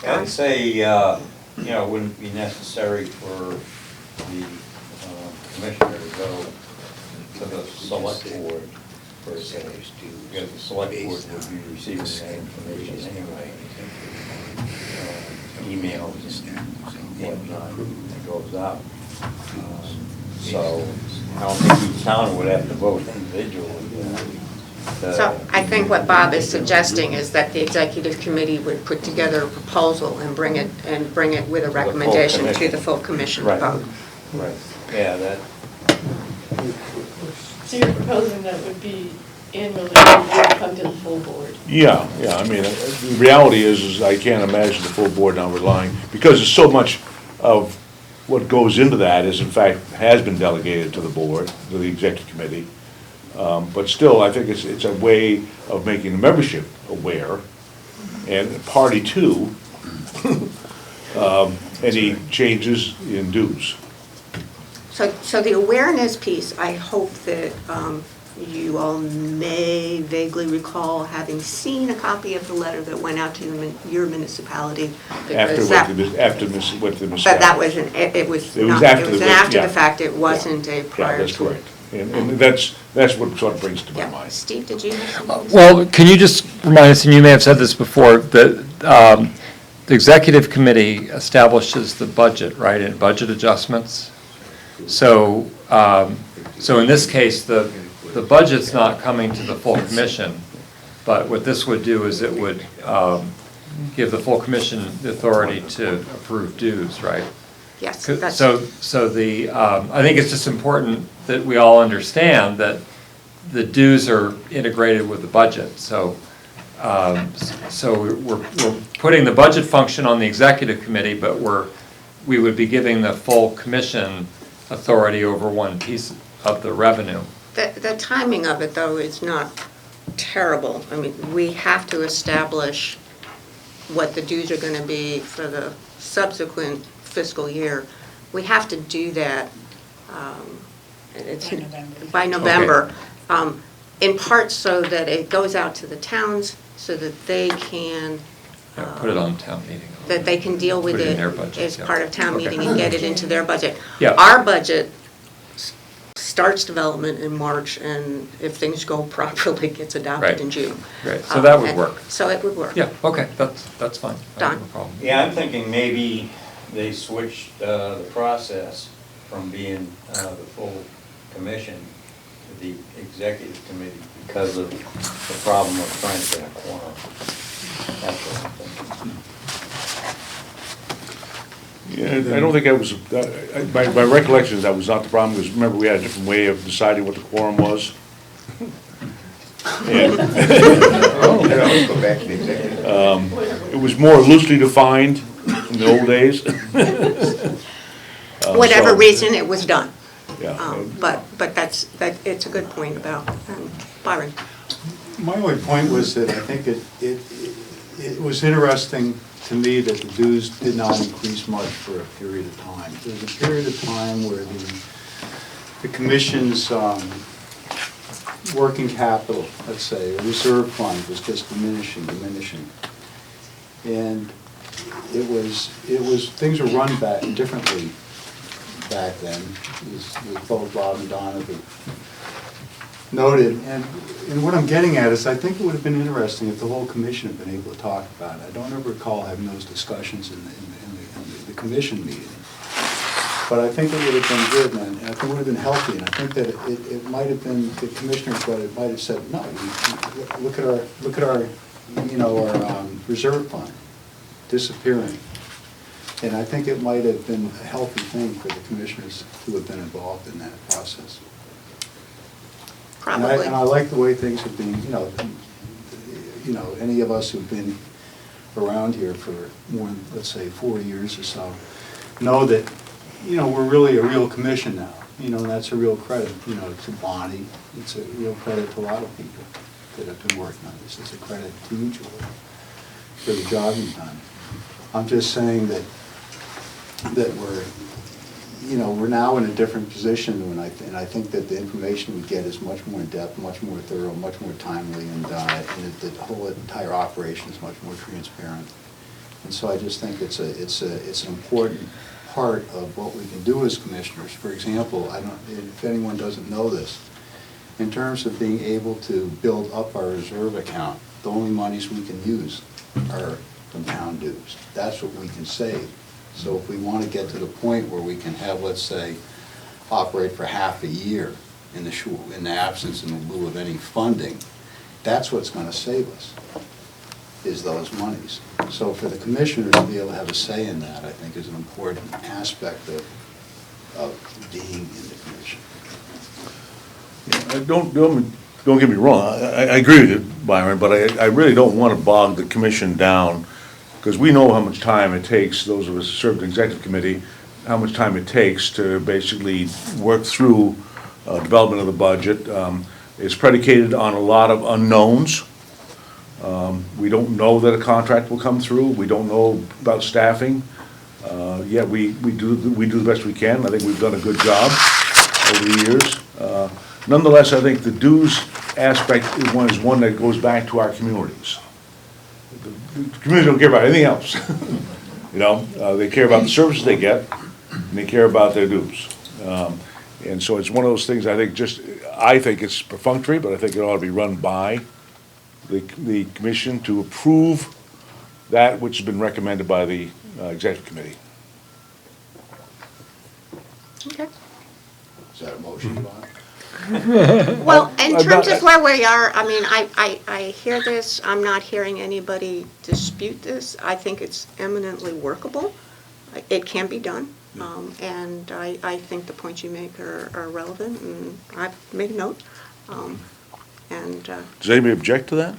I'd say, you know, it wouldn't be necessary for the commissioner to go to the select board per se, because the select board would be receiving that information anyway. Emails and whatnot that goes out. So I don't think each town would have to vote individually.
So I think what Bob is suggesting is that the executive committee would put together a proposal and bring it with a recommendation to the full commission
Right.
vote.
Right, yeah, that.
So you're proposing that would be annually, would come to the full board?
Yeah, I mean, the reality is I can't imagine the full board now relying, because there's so much of what goes into that is, in fact, has been delegated to the board, to the executive committee. But still, I think it's a way of making the membership aware and party to any changes in dues.
So the awareness piece, I hope that you all may vaguely recall having seen a copy of the letter that went out to your municipality.
After what the municipality.
But that wasn't, it was after the fact, it wasn't a prior to.
Yeah, that's correct. And that's what sort of brings to my mind.
Steve, did you have something?
Well, can you just remind us, and you may have said this before, that the executive committee establishes the budget, right, and budget adjustments? So, so in this case, the budget's not coming to the full commission, but what this would do is it would give the full commission the authority to approve dues, right?
Yes.
So the, I think it's just important that we all understand that the dues are integrated with the budget. So, so we're putting the budget function on the executive committee, but we would be giving the full commission authority over one piece of the revenue.
The timing of it, though, is not terrible. I mean, we have to establish what the dues are going to be for the subsequent fiscal year. We have to do that by November, in part so that it goes out to the towns so that they can
Put it on town meeting.
that they can deal with
Put it in
it
their budget,
as
yeah.
part of town
Okay.
meeting and get it into their budget.
Yeah.
Our budget starts development in March, and if things go properly, gets adopted
Right.
in June.
Right, so that would
And
work.
So it would work.
Yeah, okay, that's fine. I have
Don?
no problem.
Yeah, I'm thinking maybe they switched the process from being the full commission to the executive committee because of the problem of trying to get a quorum. That's what I'm thinking.
Yeah, I don't think that was, my recollection is that was not the problem, because remember, we had a different way of deciding what the quorum was. And
Let's go back to the executive.
it was more loosely defined in the old days.
Whatever
So-
reason, it was done.
Yeah.
But it's a good point about Byron.
My only point was that I think it was interesting to me that the dues did not increase much for a period of time. There was a period of time where the commission's working capital, let's say, a reserve fund was just diminishing. And it was, things were run back differently back then, as both Bob and Don have noted. And what I'm getting at is I think it would have been interesting if the whole commission had been able to talk about it. I don't ever recall having those discussions in the commission meeting. But I think it would have been good, and I think it would have been healthy, and I think that it might have been, the commissioners might have said, no, look at our, our reserve fund disappearing. And I think it might have been a healthy thing for the commissioners to have been involved in that process.
Probably.
And I like the way things have been, any of us who've been around here for more than, let's say, 4 years or so, know that, we're really a real commission now. And that's a real credit, to Bonnie. It's a real credit to a lot of people that have been working on this. It's a credit to you, Julie, for the job you've done. I'm just saying that we're now in a different position, and I think that the information we get is much more in-depth, much more thorough, much more timely, and the whole entire operation is much more transparent. And so I just think it's an important part of what we can do as commissioners. For example, if anyone doesn't know this, in terms of being able to build up our reserve account, the only monies we can use are from town dues. That's what we can save. So if we want to get to the point where we can have, let's say, operate for half a year in the absence in lieu of any funding, that's what's going to save us, is those monies. So for the commissioners to be able to have a say in that, I think, is an important aspect of being in the commission.
Don't get me wrong, I agree with you, Byron, but I really don't want to bog the commission down, because we know how much time it takes, those of us who serve the executive committee, how much time it takes to basically work through development of the budget. It's predicated on a lot of unknowns. We don't know that a contract will come through. We don't know about staffing. Yet we do the best we can. I think we've done a good job over the years. Nonetheless, I think the dues aspect is one that goes back to our communities. The communities don't care about anything else. They care about the services they get, and they care about their dues. And so it's one of those things, I think it's perfunctory, but I think it ought to be run by the commission to approve that which has been recommended by the executive committee.
Okay.
Is that a motion, Bob?
Well, in terms of where we are, I hear this, I'm not hearing anybody dispute this. I think it's eminently workable. It can be done, and I think the points you make are relevant, and I've made a note.
Does anybody object to that?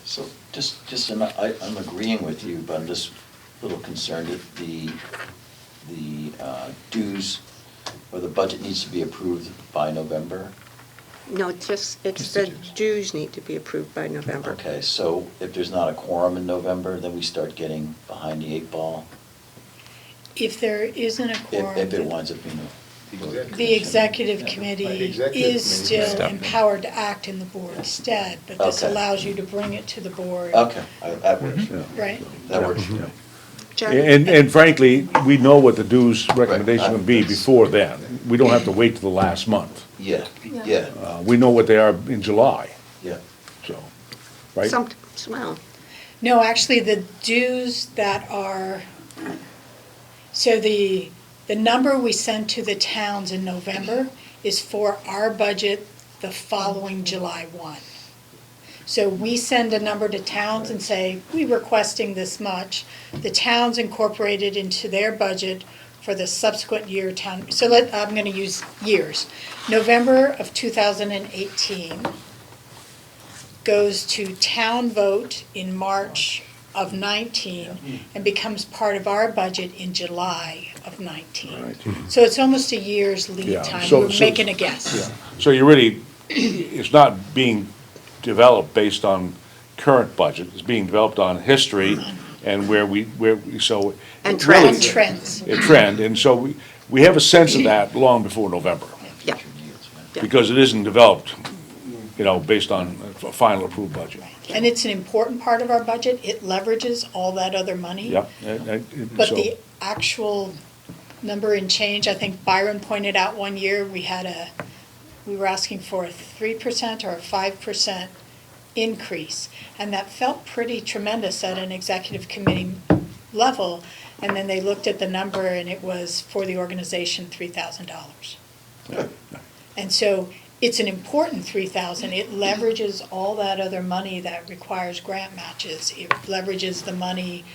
So I'm agreeing with you, but I'm just a little concerned that the dues or the budget needs to be approved by November.
No, it's the dues need to be approved by November.
Okay, so if there's not a quorum in November, then we start getting behind the 8 ball?
If there isn't a quorum,
If it winds up being
the executive committee is still empowered to act in the board's stead, but this
Okay.
allows you to bring it to the board.
Okay, that works.
Right?
That works for me.
And frankly, we know what the dues recommendation would be before then. We don't have to wait till the last month.
Yeah.
We know what they are in July,
Yeah.
so, right?
Well,
No, actually, the dues that are, so the number we send to the towns in November is for our budget the following July 1. So we send a number to towns and say, we're requesting this much. The towns incorporate it into their budget for the subsequent year town. So I'm going to use years. November of 2018 goes to town vote in March of 19 and becomes part of our budget in July of 19. So it's almost a year's lead
Yeah,
time.
so-
We're making a guess.
Yeah. So you really, it's not being developed based on current budget, it's being developed on history and so.
And
really-
And trends.
A trend, and so we have a sense of that long before November.
Yeah.
Because it isn't developed, based on a final approved budget.
And it's an important part of our budget. It leverages all that other money.
Yeah.
But the actual number and change, I think Byron pointed out one year, we were asking for a 3% or a 5% increase. And that felt pretty tremendous at an executive committee level. And then they looked at the number and it was, for the organization, $3,000. And so it's an important $3,000. It leverages all that other money that requires grant matches. It leverages the money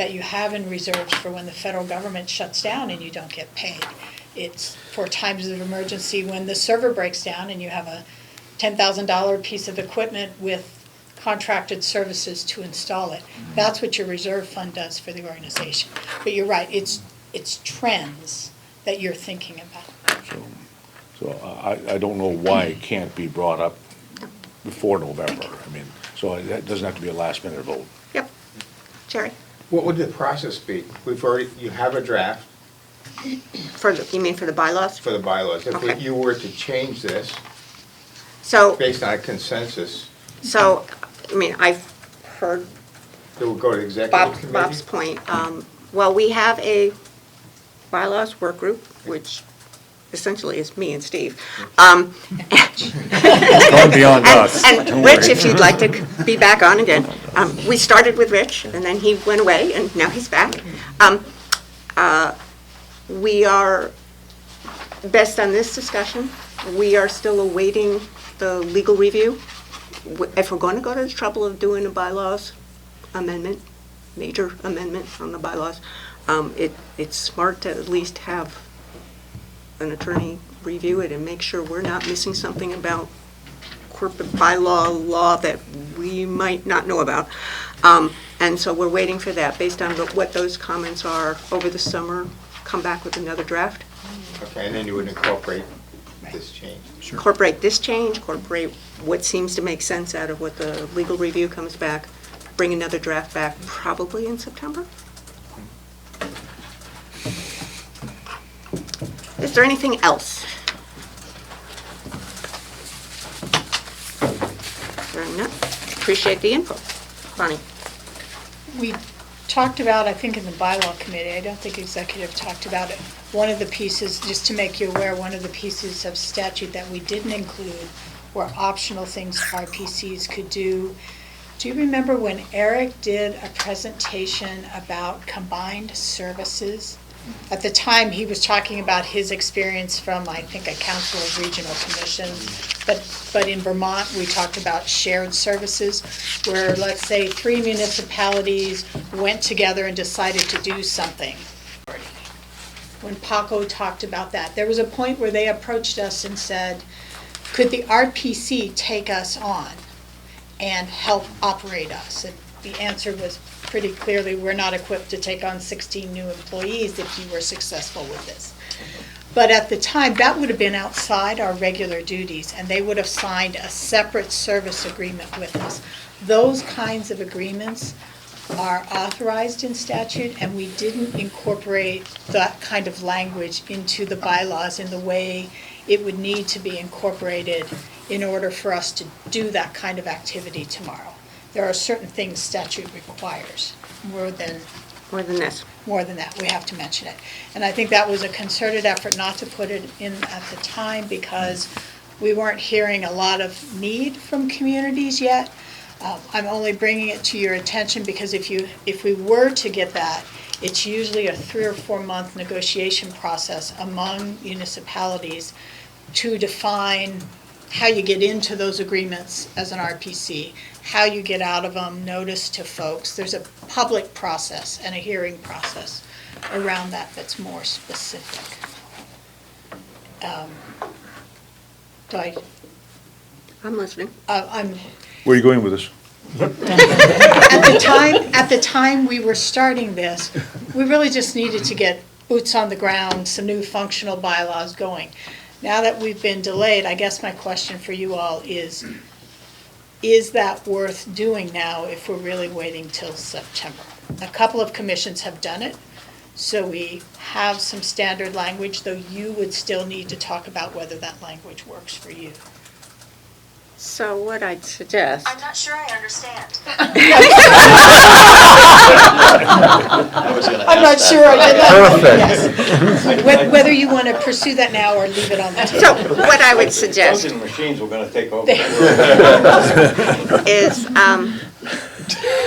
that you have in reserves for when the federal government shuts down and you don't get paid. It's for times of emergency when the server breaks down and you have a $10,000 piece of equipment with contracted services to install it. That's what your reserve fund does for the organization. But you're right, it's trends that you're thinking about.
So I don't know why it can't be brought up before November. I mean, so that doesn't have to be a last minute vote.
Yep. Jerry?
What would the process be? You have a draft
You mean for the bylaws?
for the bylaws. If
Okay.
you were to change this
So,
based on a consensus,
I mean, I've heard
it would go to executive committee?
Bob's point. Well, we have a bylaws work group, which essentially is me and Steve.
Going beyond us.
And
Don't
Rich,
worry.
if you'd like to be back on again. We started with Rich, and then he went away, and now he's back. We are, based on this discussion, we are still awaiting the legal review. If we're going to go to the trouble of doing a bylaws amendment, major amendment on the bylaws, it's smart to at least have an attorney review it and make sure we're not missing something about corporate bylaw law that we might not know about. And so we're waiting for that. Based on what those comments are over the summer, come back with another draft.
Okay, and then you would incorporate this change.
Incorporate this change, incorporate what seems to make sense out of what the legal review comes back, bring another draft back probably in September. Is there anything else? Hearing none. Appreciate the input. Bonnie?
We talked about, I think in the bylaw committee, I don't think executive talked about it. One of the pieces, just to make you aware, one of the pieces of statute that we didn't include were optional things RPCs could do. Do you remember when Eric did a presentation about combined services? At the time, he was talking about his experience from, I think, a council of regional commissions. But in Vermont, we talked about shared services, where, let's say, 3 municipalities went together and decided to do something. When Paco talked about that, there was a point where they approached us and said, could the RPC take us on and help operate us? And the answer was pretty clearly, we're not equipped to take on 16 new employees if you were successful with this. But at the time, that would have been outside our regular duties, and they would have signed a separate service agreement with us. Those kinds of agreements are authorized in statute, and we didn't incorporate that kind of language into the bylaws in the way it would need to be incorporated in order for us to do that kind of activity tomorrow. There are certain things statute requires, more than
this.
More than that, we have to mention it. And I think that was a concerted effort not to put it in at the time because we weren't hearing a lot of need from communities yet. I'm only bringing it to your attention because if we were to get that, it's usually a 3 or 4 month negotiation process among municipalities to define how you get into those agreements as an RPC, how you get out of them, notice to folks. There's a public process and a hearing process around that that's more specific.
I'm listening.
Where are you going with this?
At the time we were starting this, we really just needed to get boots on the ground, some new functional bylaws going. Now that we've been delayed, I guess my question for you all is that worth doing now if we're really waiting till September? A couple of commissions have done it, so we have some standard language, though you would still need to talk about whether that language works for you.
So what I'd suggest.
I'm not sure I understand.
I'm not sure I did that. Yes. Whether you want to pursue that now or leave it on the table.
So what I would suggest
Voting machines were gonna take over.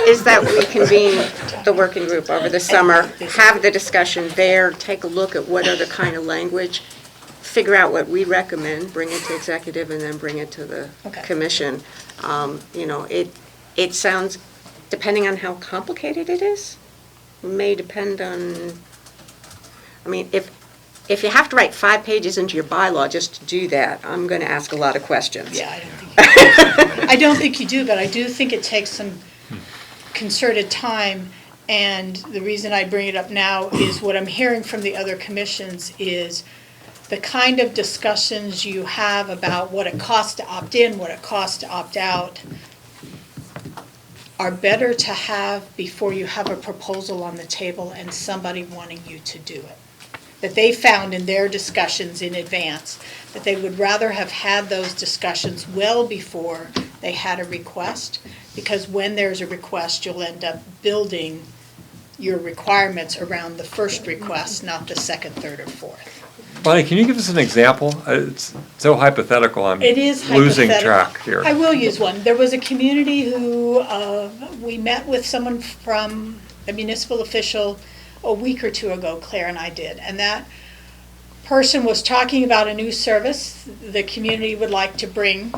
is that we convene the working group over the summer, have the discussion there, take a look at what other kind of language, figure out what we recommend, bring it to executive, and then bring it to the commission. You know, it sounds, depending on how complicated it is, may depend on, I mean, if you have to write 5 pages into your bylaw just to do that, I'm going to ask a lot of questions.
Yeah, I don't think you do, but I do think it takes some concerted time. And the reason I bring it up now is what I'm hearing from the other commissions is the kind of discussions you have about what it costs to opt in, what it costs to opt out, are better to have before you have a proposal on the table and somebody wanting you to do it. That they found in their discussions in advance, that they would rather have had those discussions well before they had a request, because when there's a request, you'll end up building your requirements around the first request, not the second, third, or fourth.
Bonnie, can you give us an example? It's so hypothetical, I'm
It is
losing
hypothetical.
track here.
I will use one. There was a community who, we met with someone from a municipal official a week or two ago, Claire and I did, and that person was talking about a new service the community would like to bring,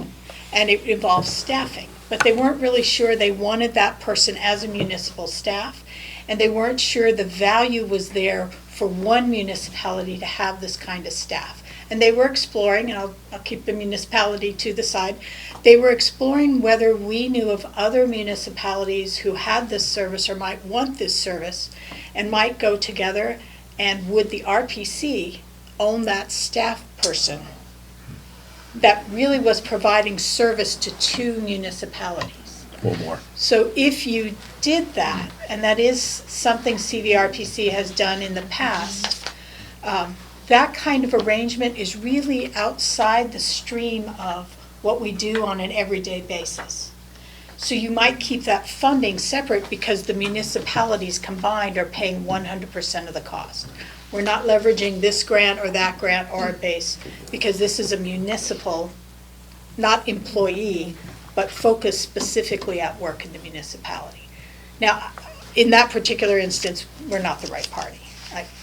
and it involves staffing. But they weren't really sure they wanted that person as a municipal staff, and they weren't sure the value was there for one municipality to have this kind of staff. And they were exploring, and I'll keep the municipality to the side, they were exploring whether we knew of other municipalities who had this service or might want this service and might go together, and would the RPC own that staff person that really was providing service to 2 municipalities.
Or more.
So if you did that, and that is something CVRPC has done in the past, that kind of arrangement is really outside the stream of what we do on an everyday basis. So you might keep that funding separate because the municipalities combined are paying 100% of the cost. We're not leveraging this grant or that grant or a base, because this is a municipal, not employee, but focused specifically at work in the municipality. Now, in that particular instance, we're not the right party,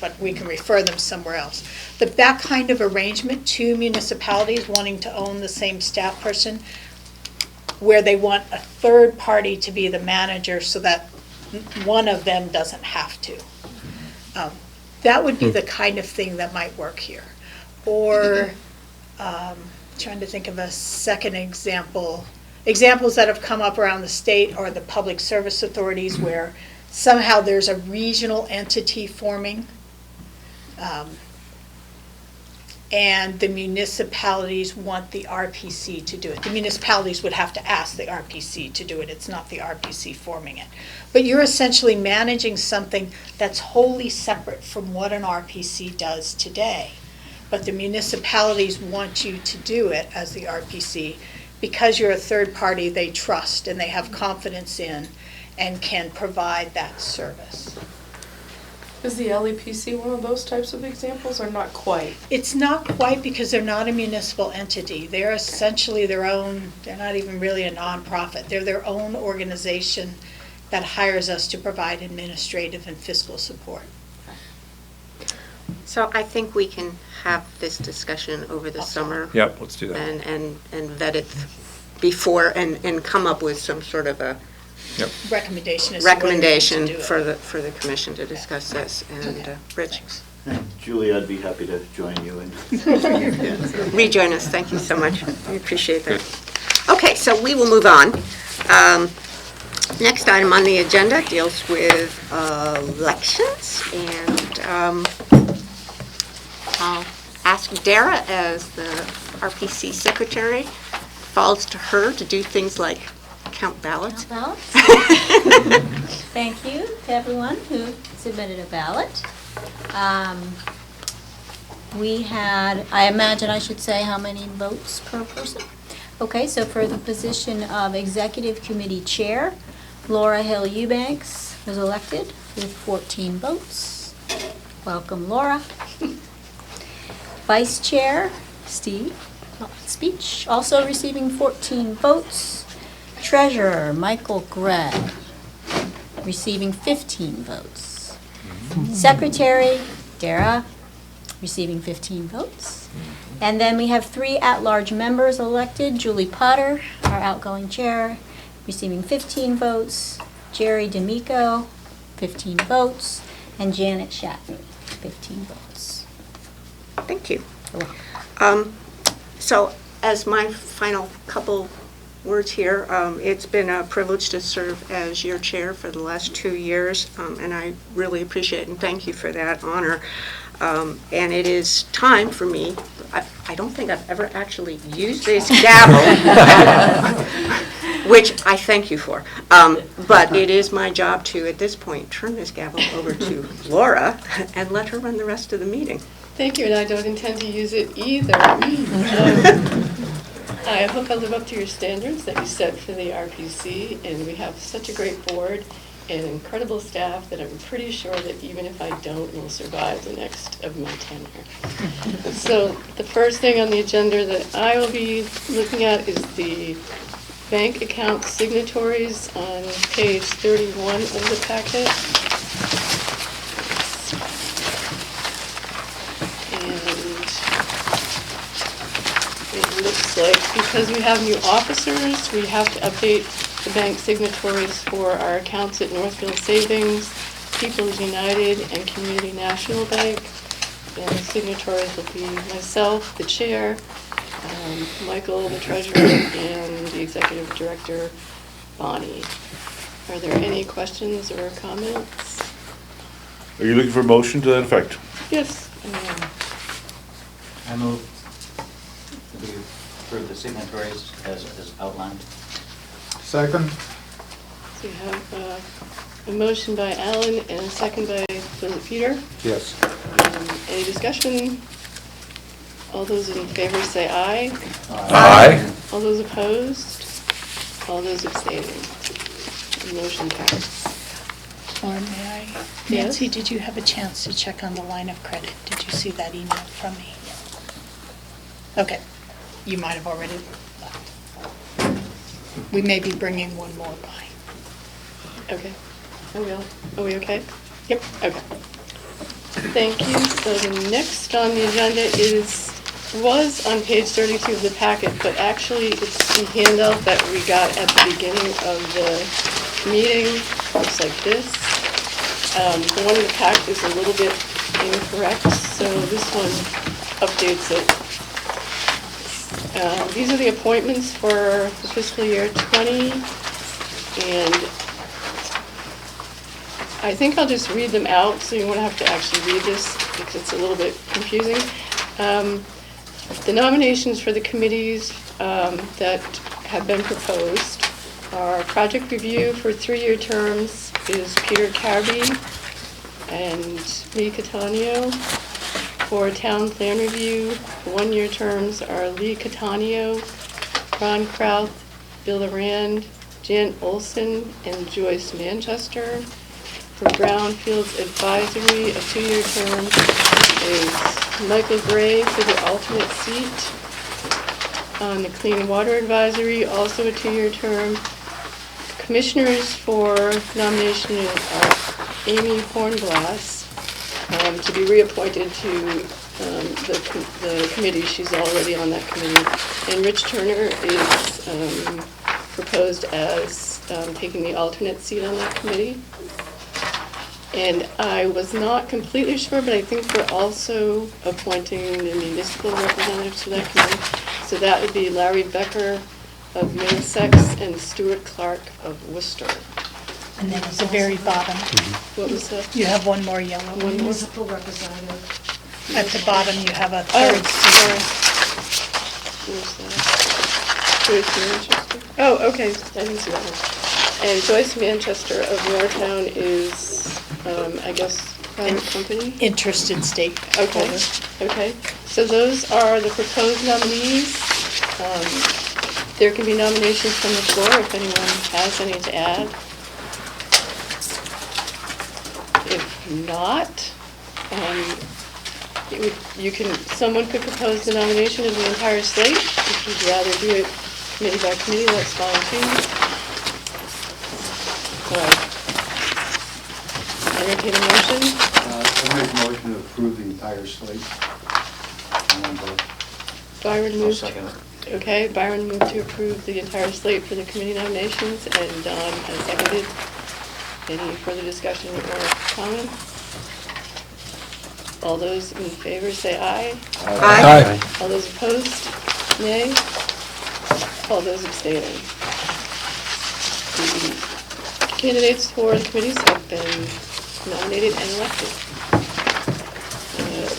but we can refer them somewhere else. But that kind of arrangement, 2 municipalities wanting to own the same staff person, where they want a third party to be the manager so that one of them doesn't have to. That would be the kind of thing that might work here. Or, trying to think of a second example. Examples that have come up around the state are the public service authorities, where somehow there's a regional entity forming, and the municipalities want the RPC to do it. The municipalities would have to ask the RPC to do it. It's not the RPC forming it. But you're essentially managing something that's wholly separate from what an RPC does today. But the municipalities want you to do it as the RPC because you're a third party they trust and they have confidence in and can provide that service.
Is the LEPC one of those types of examples, or not quite?
It's not quite, because they're not a municipal entity. They're essentially their own, they're not even really a nonprofit. They're their own organization that hires us to provide administrative and fiscal support.
So I think we can have this discussion over the summer.
Yep, let's do that.
And vet it before and come up with some sort of a
Recommendation as to whether we need to
recommendation
do it.
for the commission to discuss this. And Rich,
Julie, I'd be happy to join you in.
rejoin us. Thank you so much. We appreciate that. Okay, so we will move on. Next item on the agenda deals with elections, and I'll ask Dara, as the RPC secretary, falls to her to do things like count ballots.
Thank you to everyone who submitted a ballot. We had, I imagine I should say how many votes per person. Okay, so for the position of Executive Committee Chair, Laura Hill-Eubanks was elected with 14 votes. Welcome, Laura. Vice Chair, Steve Speech, also receiving 14 votes. Treasurer, Michael Gregg, receiving 15 votes. Secretary, Dara, receiving 15 votes. And then we have 3 at-large members elected. Julie Potter, our outgoing chair, receiving 15 votes. Jerry D'Amico, 15 votes, and Janet Shatney, 15 votes.
Thank you. So as my final couple words here, it's been a privilege to serve as your chair for the last 2 years, and I really appreciate and thank you for that honor. And it is time for me, I don't think I've ever actually used this gavel, which I thank you for. But it is my job to, at this point, turn this gavel over to Laura and let her run the rest of the meeting.
Thank you, and I don't intend to use it either. I hope I live up to your standards that you set for the RPC, and we have such a great board and incredible staff that I'm pretty sure that even if I don't, we'll survive the next of my tenure. So the first thing on the agenda that I will be looking at is the bank account signatories on page 31 of the packet. It looks like because we have new officers, we have to update the bank signatories for our accounts at Northfield Savings, People's United, and Community National Bank. And the signatories will be myself, the chair, Michael, the treasurer, and the executive director, Bonnie. Are there any questions or comments?
Are you looking for a motion to that effect?
Yes.
I move to approve the signatories as outlined.
Second?
So you have a motion by Alan and a second by Peter.
Yes.
Any discussion? All those in favor say aye.
Aye.
All those opposed? All those abstaining? The motion carries.
Or may I?
Yes?
Nancy, did you have a chance to check on the line of credit? Did you see that email from me? Okay, you might have already left. We may be bringing one more by.
Okay. Are we okay? Yep. Okay. Thank you. So the next on the agenda was on page 32 of the packet, but actually it's the handout that we got at the beginning of the meeting. Looks like this. The one in the packet is a little bit incorrect, so this one updates it. These are the appointments for the fiscal year 20, and I think I'll just read them out, so you won't have to actually read this because it's a little bit confusing. The nominations for the committees that have been proposed are project review for 3-year terms is Peter Carby and Lee Catania. For town plan review, 1-year terms are Lee Catania, Ron Krauth, Bill Arand, Jan Olson, and Joyce Manchester. For Brownfields Advisory, a 2-year term is Michael Gray for the alternate seat. On the Clean Water Advisory, also a 2-year term. Commissioners for nomination are Amy Hornglass, to be reappointed to the committee. She's already on that committee. And Rich Turner is proposed as taking the alternate seat on that committee. And I was not completely sure, but I think we're also appointing the municipal representatives to that committee. So that would be Larry Becker of Middlesex and Stewart Clark of Worcester.
And then at the very bottom,
What was that?
you have one more yellow.
One more?
Municipal representative. At the bottom, you have a
Oh,
third.
sorry. Where's that? Joyce Manchester? Oh, okay, I didn't see that one. And Joyce Manchester of Nortown is, I guess, private company?
Interested stakeholder.
Okay, okay. So those are the proposed nominees. There can be nominations from the floor if anyone has any to add. If not, someone could propose the nomination of the entire slate. If you'd rather do it committee by committee, that's fine too. Entertain a motion?
I make a motion to approve the entire slate.
Byron moved.
second it.
Okay, Byron moved to approve the entire slate for the committee nominations, and Don has seconded. Any further discussion or comment? All those in favor say aye.
Aye.
All those opposed, nay. All those abstaining. The candidates for the committees have been nominated and elected.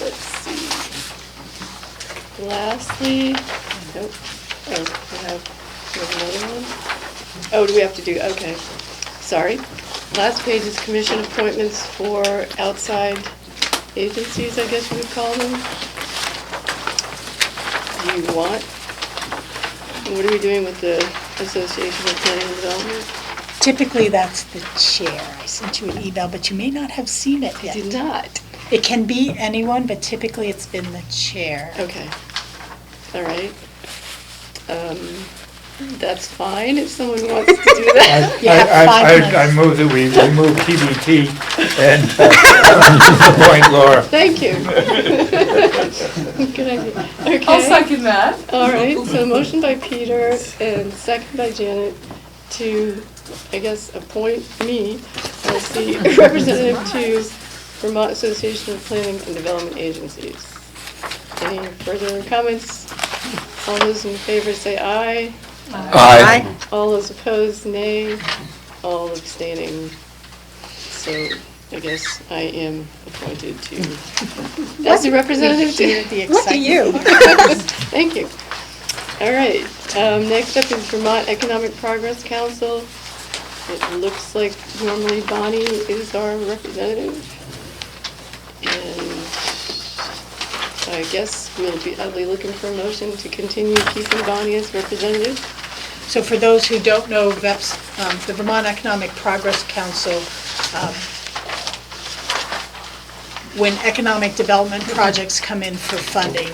Let's see. Lastly, nope. Oh, we have another one. Oh, do we have to do, okay. Sorry. Last page is commission appointments for outside agencies, I guess you would call them. Do you want? What are we doing with the Association of Planning and Development?
Typically, that's the chair. I sent you an email, but you may not have seen it yet.
Did not.
It can be anyone, but typically it's been the chair.
Okay. All right. That's fine if someone wants to do that.
You have 5 minutes.
I move that we remove TBT and appoint Laura.
Thank you. Good idea. Okay.
I'll second that.
All right, so motion by Peter and second by Janet to, I guess, appoint me as the representative to Vermont Association of Planning and Development Agencies. Any further comments? All those in favor say aye.
Aye.
All those opposed, nay. All abstaining. So I guess I am appointed to, as the representative to.
Look at you.
Thank you. All right, next up is Vermont Economic Progress Council. It looks like normally Bonnie is our representative. And I guess I'll be looking for a motion to continue keeping Bonnie as representative.
So for those who don't know, VEPS, the Vermont Economic Progress Council, when economic development projects come in for funding,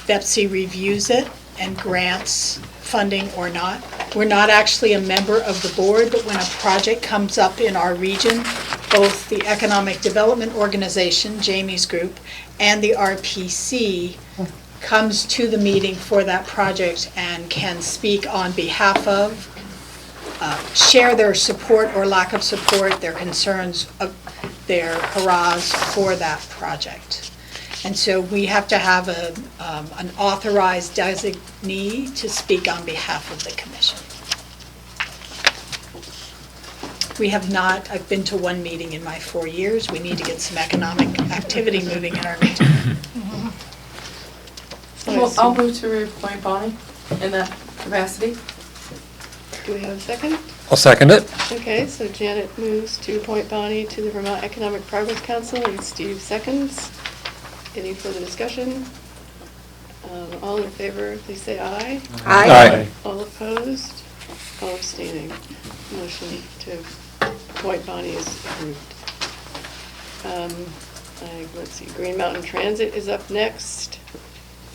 VEPSI reviews it and grants funding or not. We're not actually a member of the board, but when a project comes up in our region, both the Economic Development Organization, Jamie's group, and the RPC comes to the meeting for that project and can speak on behalf of, share their support or lack of support, their concerns, their hurrahs for that project. And so we have to have an authorized designee to speak on behalf of the commission. We have not, I've been to one meeting in my 4 years. We need to get some economic activity moving in our region.
Well,
I'll move to reappoint Bonnie in that capacity.
Do we have a second?
I'll second it.
Okay, so Janet moves to appoint Bonnie to the Vermont Economic Progress Council and Steve seconds. Any further discussion? All in favor, please say aye.
Aye.
All opposed? All abstaining. Motion to appoint Bonnie is approved. Let's see, Green Mountain Transit is up next.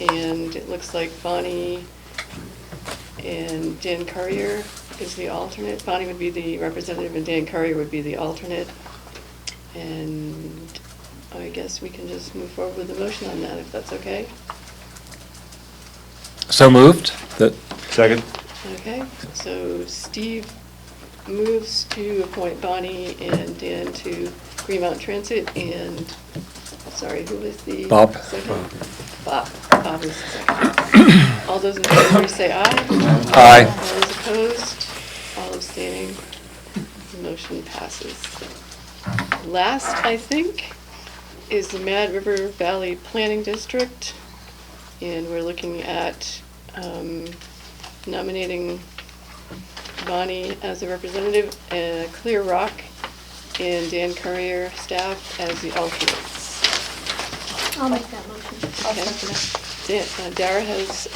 And it looks like Bonnie and Dan Currier is the alternate. Bonnie would be the representative and Dan Currier would be the alternate. And I guess we can just move forward with the motion on that, if that's okay.
So moved.
Second?
Okay, so Steve moves to appoint Bonnie and Dan to Green Mountain Transit, and, sorry, who was the
Bob.
second? Bob is the second. All those in favor say aye.
Aye.
All those opposed, all abstaining, the motion passes. Last, I think, is the Mad River Valley Planning District, and we're looking at nominating Bonnie as a representative, Clear Rock, and Dan Currier, staff, as the alternates.
I'll make that motion.
Okay. Dara has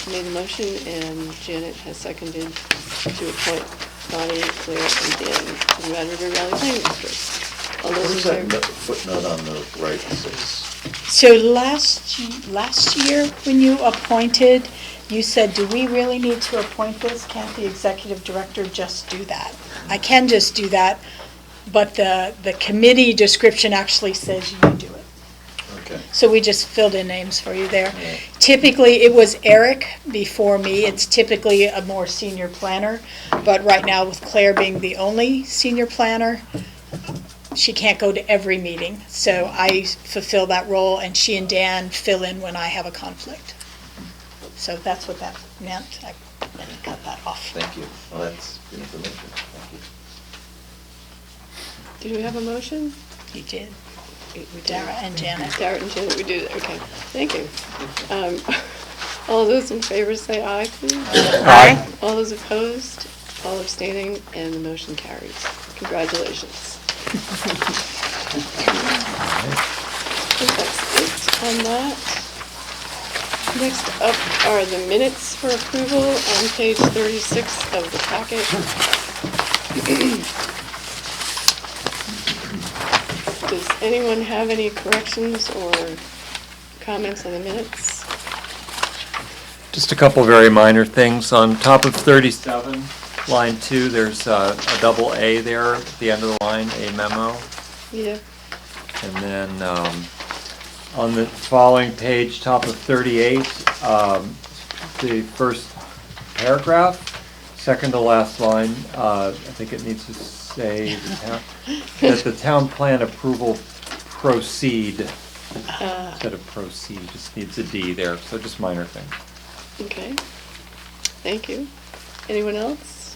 made a motion, and Janet has seconded to appoint Bonnie, Claire, and Dan to the Mad River Valley Planning District. All those in favor?
Footnote on the right says.
So last year, when you appointed, you said, do we really need to appoint this? Can't the executive director just do that? I can just do that, but the committee description actually says you do it.
Okay.
So we just filled in names for you there. Typically, it was Eric before me. It's typically a more senior planner. But right now, with Claire being the only senior planner, she can't go to every meeting. So I fulfill that role, and she and Dan fill in when I have a conflict. So that's what that meant. I didn't cut that off.
Thank you. Well, that's good information. Thank you.
Did we have a motion?
You did.
We did.
Dara and Janet.
Dara and Janet, we did, okay, thank you. All those in favor say aye, please.
Aye.
All those opposed, all abstaining, and the motion carries. Congratulations. I think that's it on that. Next up are the minutes for approval on page 36 of the packet. Does anyone have any corrections or comments on the minutes?
Just a couple very minor things. On top of 37, line 2, there's a double A there at the end of the line, a memo.
Yeah.
And then on the following page, top of 38, the first paragraph, second to last line, I think it needs to say that the town plan approval proceed instead of proceed, just needs a D there, so just minor things.
Okay, thank you. Anyone else?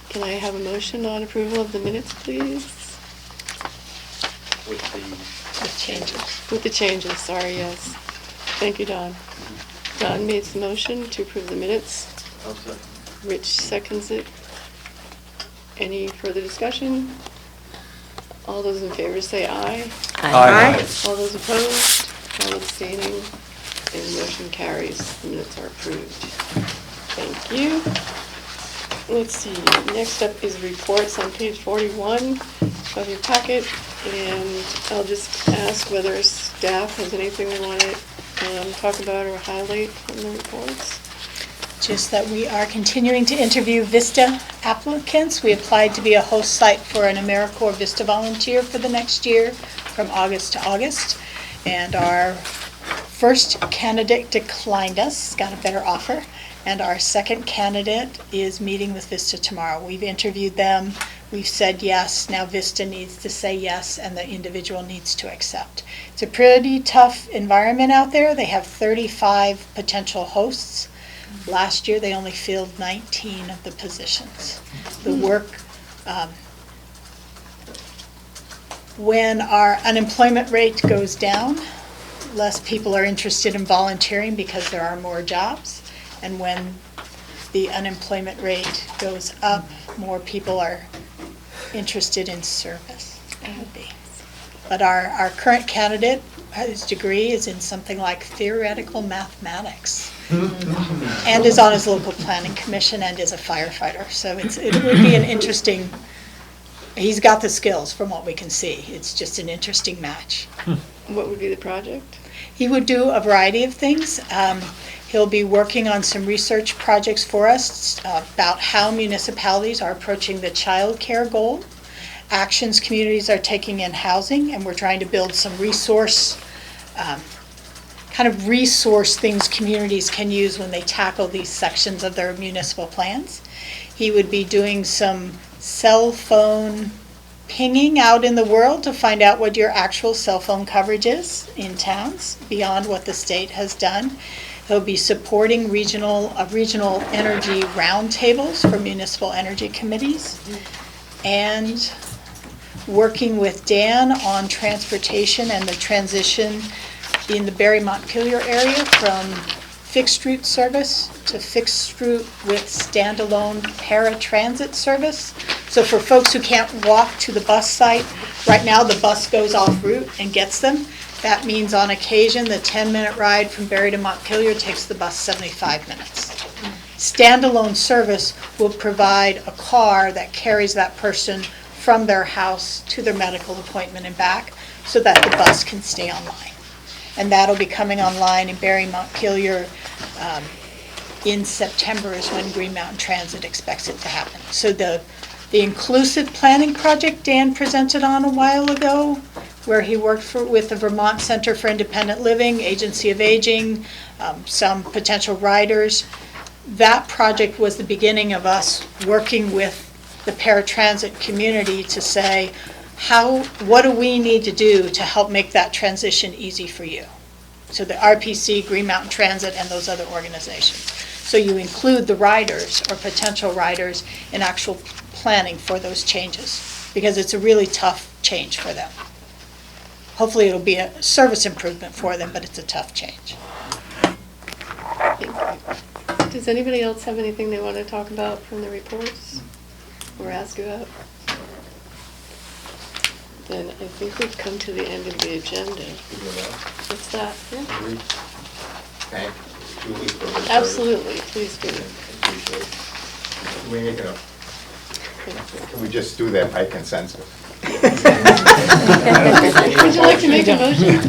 Can I have a motion on approval of the minutes, please?
With changes.
With the changes, sorry, yes. Thank you, Don. Don made the motion to approve the minutes. Rich seconds it. Any further discussion? All those in favor say aye.
Aye.
All those opposed, all abstaining, and the motion carries. The minutes are approved. Thank you. Let's see, next up is reports on page 41 of your packet. And I'll just ask whether staff has anything they want to talk about or highlight from the reports.
Just that we are continuing to interview VISTA applicants. We applied to be a host site for an AmeriCorps VISTA volunteer for the next year from August to August. And our first candidate declined us, got a better offer. And our second candidate is meeting with VISTA tomorrow. We've interviewed them. We've said yes. Now VISTA needs to say yes, and the individual needs to accept. It's a pretty tough environment out there. They have 35 potential hosts. Last year, they only filled 19 of the positions. The work, when our unemployment rate goes down, less people are interested in volunteering because there are more jobs. And when the unemployment rate goes up, more people are interested in service. But our current candidate, his degree is in something like theoretical mathematics. And is on his local planning commission and is a firefighter. So it would be an interesting, he's got the skills from what we can see. It's just an interesting match.
What would be the project?
He would do a variety of things. He'll be working on some research projects for us about how municipalities are approaching the child care goal, actions communities are taking in housing, and we're trying to build some resource things communities can use when they tackle these sections of their municipal plans. He would be doing some cell phone pinging out in the world to find out what your actual cell phone coverage is in towns beyond what the state has done. He'll be supporting regional energy roundtables for municipal energy committees and working with Dan on transportation and the transition in the Barre-Montpelier area from fixed route service to fixed route with standalone paratransit service. So for folks who can't walk to the bus site, right now the bus goes off route and gets them. That means on occasion the 10-minute ride from Barre to Montpelier takes the bus 75 minutes. Standalone service will provide a car that carries that person from their house to their medical appointment and back so that the bus can stay online. And that'll be coming online in Barre Montpelier in September is when Green Mountain Transit expects it to happen. So the inclusive planning project Dan presented on a while ago, where he worked with the Vermont Center for Independent Living, Agency of Aging, some potential riders. That project was the beginning of us working with the paratransit community to say, what do we need to do to help make that transition easy for you? So the RPC, Green Mountain Transit, and those other organizations. So you include the riders or potential riders in actual planning for those changes, because it's a really tough change for them. Hopefully it'll be a service improvement for them, but it's a tough change.
Does anybody else have anything they want to talk about from the reports or ask about? Then I think we've come to the end of the agenda. What's that? Yeah.
Thank Julie for her service.
Absolutely, please do.
Appreciate it. Can we make it up? Can we just do that by consensus?
Would you like to make a motion?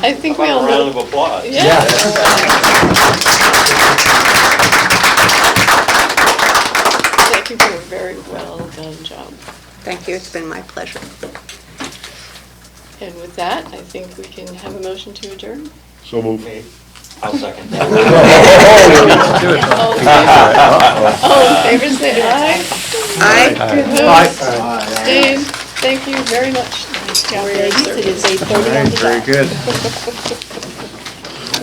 I think we all know.
Round of applause.
Yeah. Thank you for a very well done job.
Thank you, it's been my pleasure.
And with that, I think we can have a motion to adjourn.
So moved.
I'll second that.
All in favor, say aye.
Aye.
Opposed? Abstained? Thank you very much. Nice job, ladies. It is 8:30 on the dot.
Very good.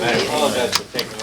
I apologize for taking